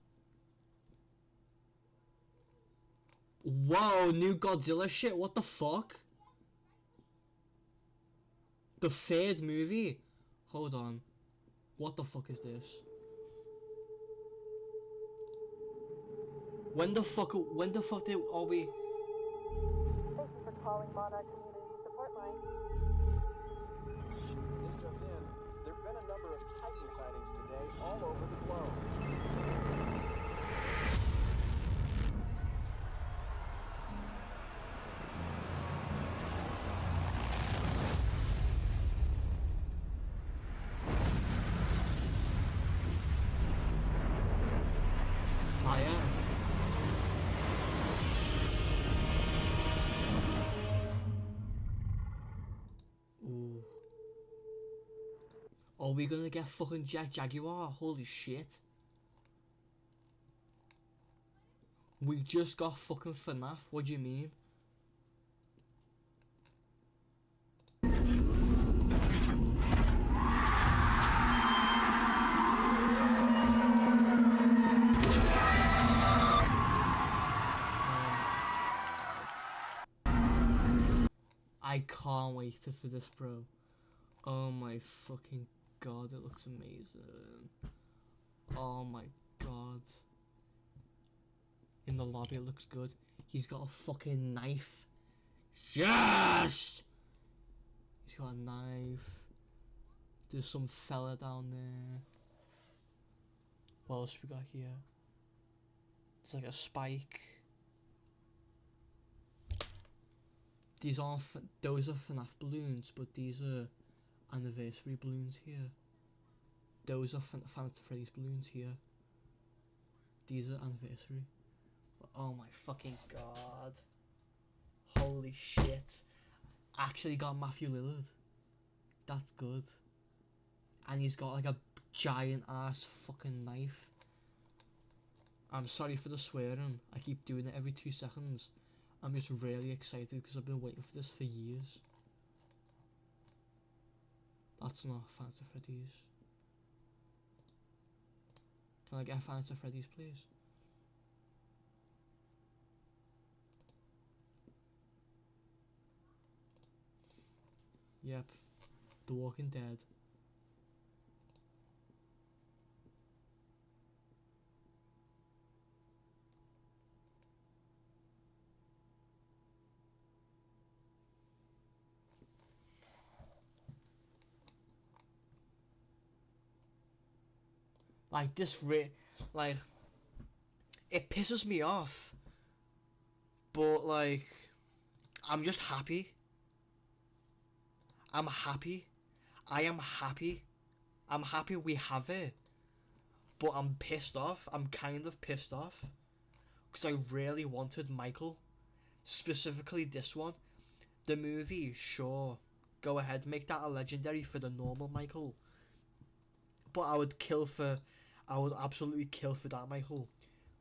Whoa, new Godzilla shit, what the fuck? The third movie? Hold on. What the fuck is this? When the fuck are we? Thank you for calling Monarch Community Support Line. This just in. There have been a number of Titan sightings today all over the globe. Fire. Ooh. Are we gonna get fucking Jaguar? Holy shit. We just got fucking FNAF, what do you mean? I can't wait for this, bro. Oh my fucking god, it looks amazing. Oh my god. In the lobby it looks good. He's got a fucking knife. Yes! He's got a knife. There's some fella down there. What else we got here? It's like a spike. These aren't, those are FNAF balloons, but these are anniversary balloons here. Those are Phantom Freddy's balloons here. These are anniversary. Oh my fucking god. Holy shit. Actually got Matthew Lillard. That's good. And he's got like a giant ass fucking knife. I'm sorry for the swearing. I keep doing it every 2 seconds. I'm just really excited because I've been waiting for this for years. That's not Phantom Freddy's. Can I get a Phantom Freddy's, please? Yep. The Walking Dead. Like this like it pisses me off, but like I'm just happy. I'm happy. I am happy. I'm happy we have it, but I'm pissed off. I'm kind of pissed off because I really wanted Michael, specifically this one. The movie, sure, go ahead, make that a legendary for the normal Michael, but I would absolutely kill for that Michael,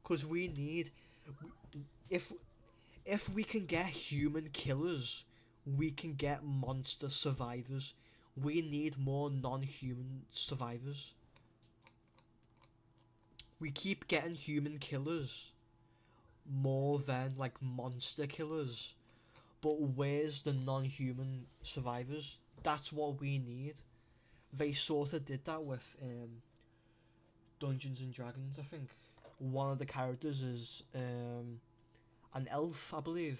because we need, if we can get human killers, we can get monster survivors. We need more non-human survivors. We keep getting human killers more than like monster killers, but where's the non-human survivors? That's what we need. They sort of did that with Dungeons and Dragons. I think one of the characters is an elf, I believe.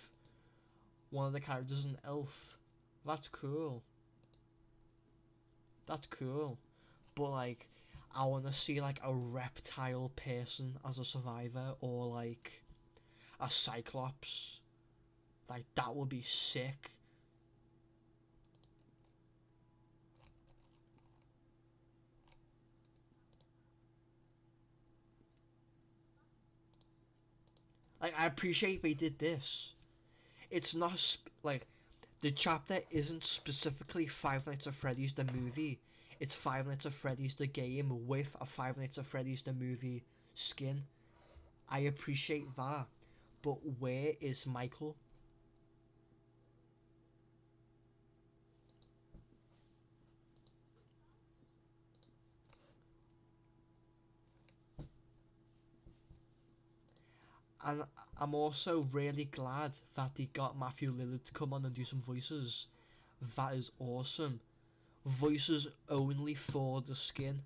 One of the characters is an elf. That's cool. That's cool. But like, I want to see like a reptile person as a survivor, or like a cyclops. Like, that would be sick. Like, I appreciate they did this. It's not like the chapter isn't specifically Five Nights at Freddy's the movie. It's Five Nights at Freddy's the game with a Five Nights at Freddy's the movie skin. I appreciate that. But where is Michael? And I'm also really glad that they got Matthew Lillard to come on and do some voices. That is awesome. Voices only for the skin.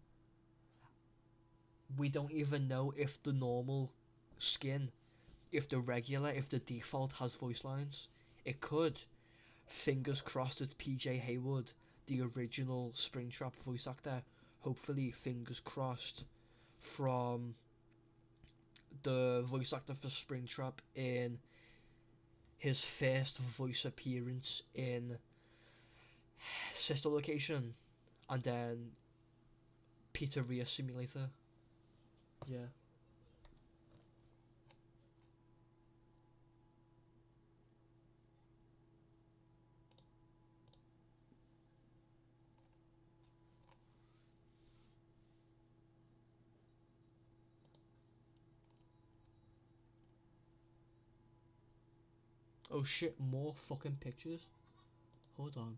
We don't even know if the normal skin, if the default has voice lines. It could. Fingers crossed it's PJ Haywood, the original Springtrap voice actor. Hopefully, fingers crossed, from the voice actor for Springtrap in his first voice appearance in Sister Location, and then Pizzeria Simulator. Yeah. Oh shit, more fucking pictures? Hold on.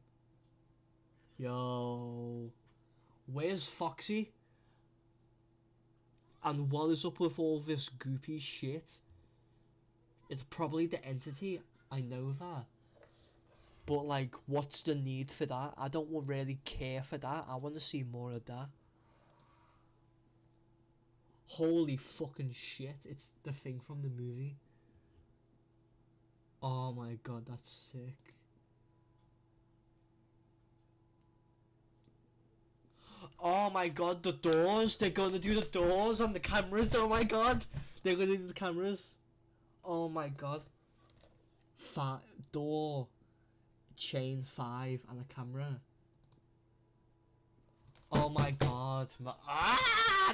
Yo. Where's Foxy? And what is up with all this goopy shit? It's probably the entity, I know that. But like, what's the need for that? I don't really care for that. I want to see more of that. Holy fucking shit, it's the thing from the movie. Oh my god, that's sick. Oh my god, the doors! They're gonna do the doors and the cameras, oh my god! They're gonna do the cameras. Oh my god. Door. Chain 5 and a camera. Oh my god.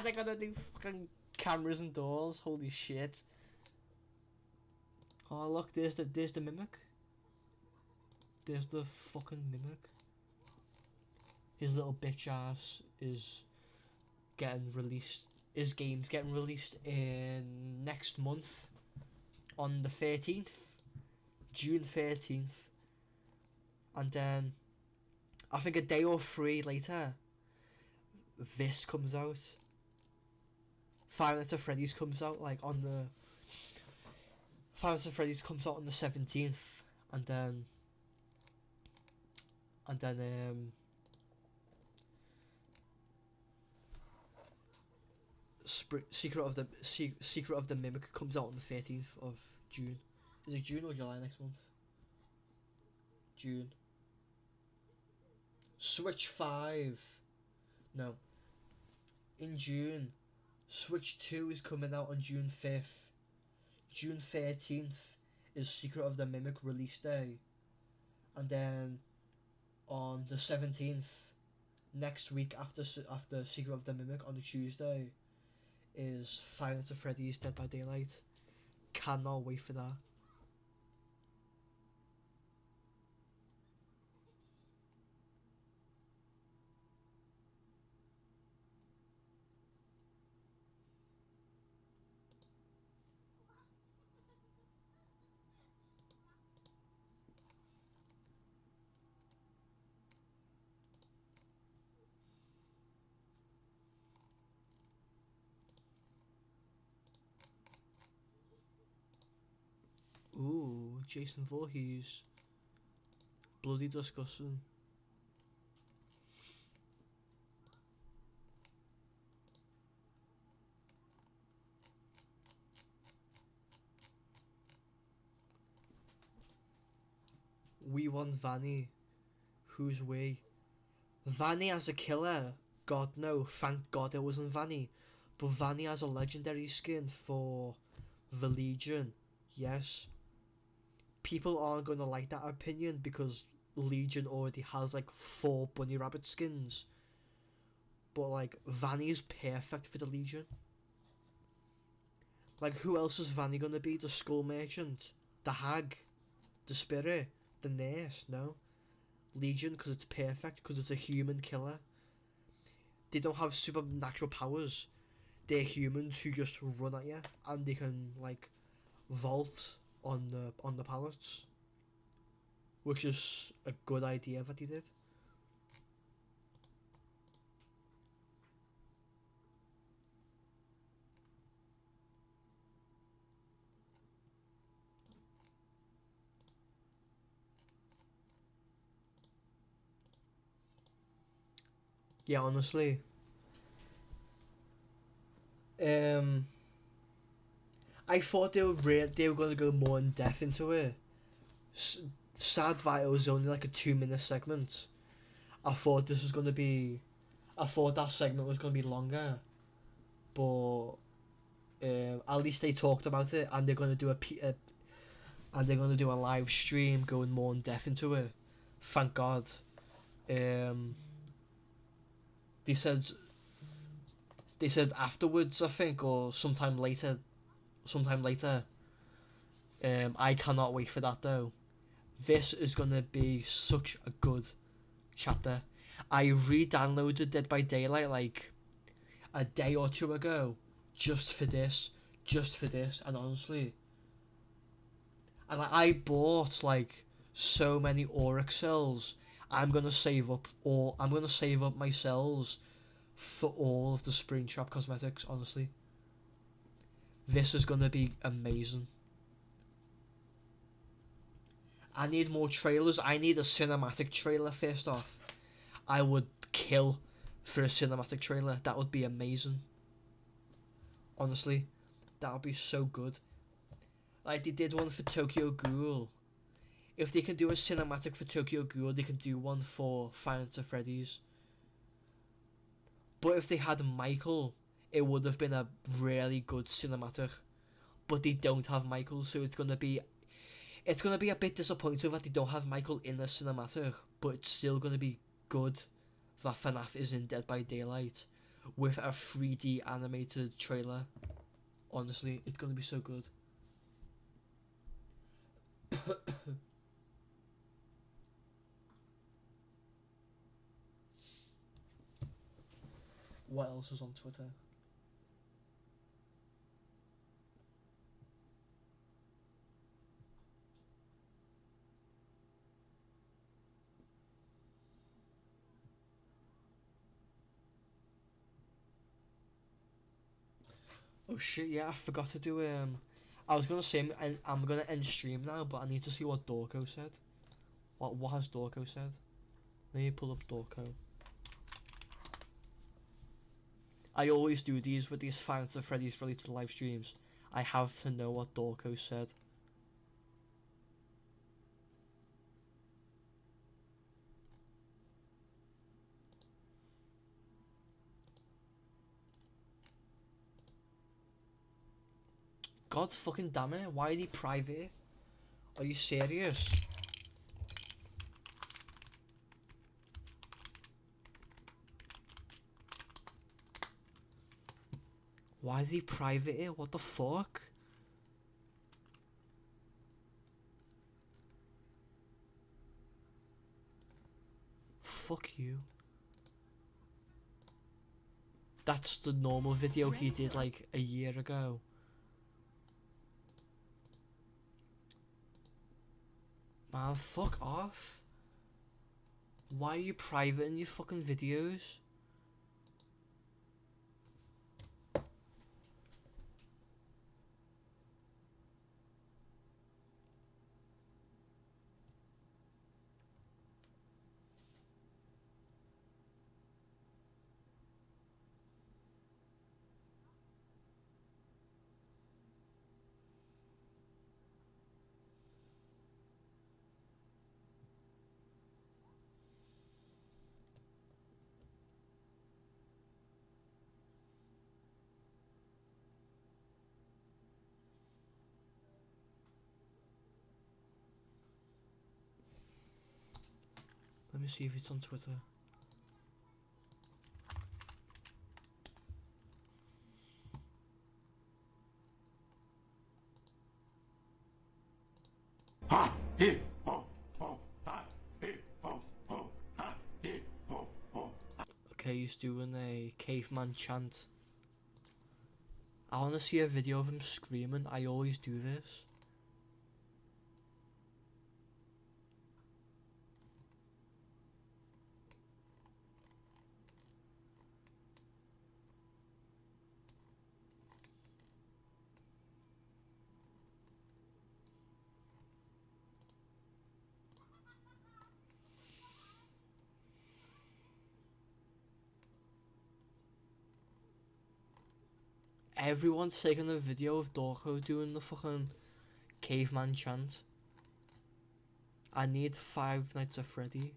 They're gonna do fucking cameras and doors, holy shit. Oh look, there's the mimic. There's the fucking mimic. His little bitch ass is getting released. His game's getting released in next month on the 13th, June 13th, and then I think a day or 3 later this comes out. Five Nights at Freddy's comes out like on the Five Nights at Freddy's comes out on the 17th, and then and then Secret of the Mimic comes out on the 13th of June. Is it June or July next month? June. Switch 5. No. In June. Switch 2 is coming out on June 5th. June 13th is Secret of the Mimic release day. And then on the 17th, next week after Secret of the Mimic on the Tuesday, is Five Nights at Freddy's Dead by Daylight. Cannot wait for that. Ooh, Jason Voorhees. Bloody disgusting. We want Vanny. Who's we? Vanny as a killer? God no, thank God it wasn't Vanny. But Vanny as a legendary skin for the Legion, yes. People aren't gonna like that opinion because Legion already has like 4 bunny rabbit skins. But like Vanny is perfect for the Legion. Like who else is Vanny gonna be? The Skull Merchant, the Hag, the Spirit, the Nurse? No. Legion, because it's perfect, because it's a human killer. They don't have supernatural powers. They're humans who just run at you, and they can like vault on the pallets, which is a good idea that he did. Yeah, honestly. I thought they were gonna go more in depth into it. Sad that it was only like a 2-minute segment. I thought that segment was gonna be longer, but at least they talked about it, and they're gonna do a live stream going more in depth into it. Thank God. They said afterwards, I think, or sometime later. I cannot wait for that though. This is gonna be such a good chapter. I re-downloaded Dead by Daylight like a day or two ago, just for this, and honestly, and I bought like so many Auric cells. I'm gonna save up my cells for all of the Springtrap cosmetics, honestly. This is gonna be amazing. I need more trailers. I need a cinematic trailer first off. I would kill for a cinematic trailer. That would be amazing. Honestly, that would be so good. Like they did one for Tokyo Ghoul. If they can do a cinematic for Tokyo Ghoul, they can do one for Five Nights at Freddy's. But if they had Michael, it would have been a really good cinematic. But they don't have Michael, so it's gonna be a bit disappointing that they don't have Michael in the cinematic. But it's still gonna be good that FNAF is in Dead by Daylight with a 3D animated trailer. Honestly, it's gonna be so good. What else is on Twitter? Oh shit, yeah, I forgot to do I was gonna say I'm gonna end stream now, but I need to see what Dorko said. What has Dorko said? Let me pull up Dorco. I always do these with these Five Nights at Freddy's related live streams. I have to know what Dorco said. God fucking damn it, why are they private? Are you serious? Why are they private here? What the fuck? Fuck you. That's the normal video he did like a year ago. Man, fuck off. Why are you private in your fucking videos? Let me see if it's on Twitter. Okay, he's doing a caveman chant. I want to see a video of him screaming. I always do this. Everyone's taking a video of Dorco doing the fucking caveman chant. I need Five Nights at Freddy.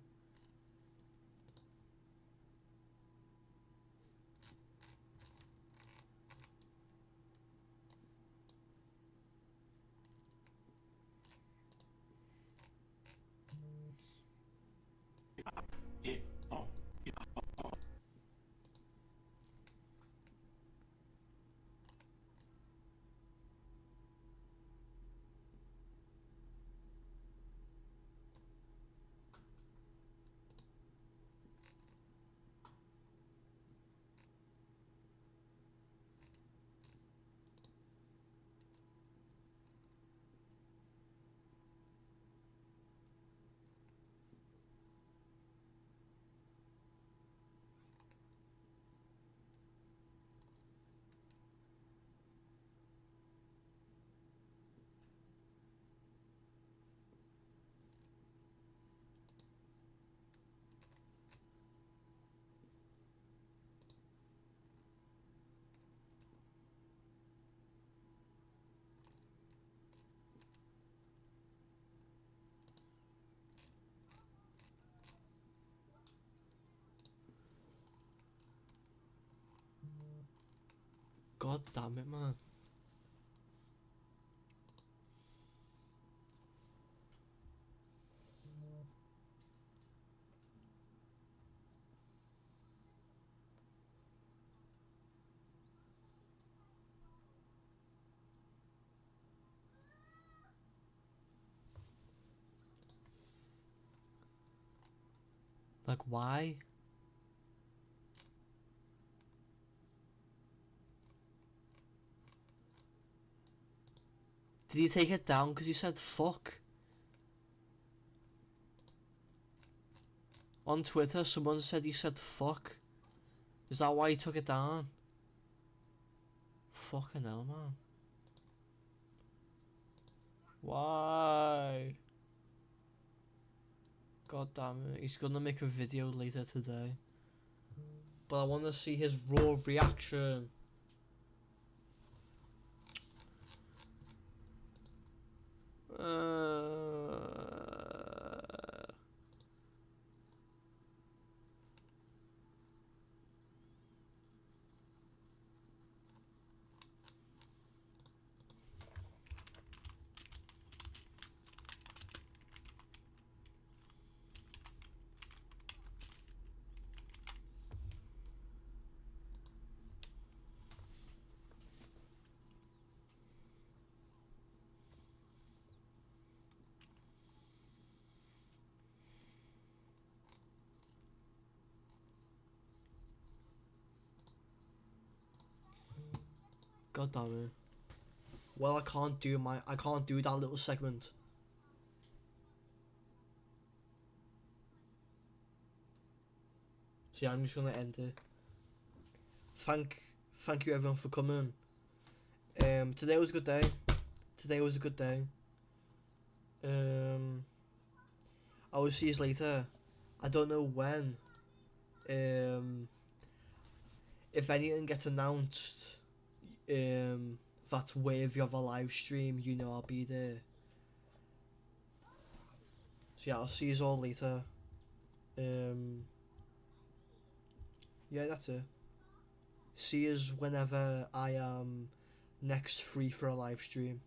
God damn it, man. Like, why? Did he take it down because he said fuck? On Twitter, someone said he said fuck. Is that why he took it down? Fucking hell, man. Why? God damn it, he's gonna make a video later today. But I want to see his raw reaction. God damn it. Well, I can't do that little segment. So yeah, I'm just gonna end it. Thank you everyone for coming. Today was a good day. Today was a good day. I will see you later. I don't know when. If anything gets announced, that's worthy of a live stream, you know I'll be there. So yeah, I'll see you all later. Yeah, that's it. See you whenever I am next free for a live stream.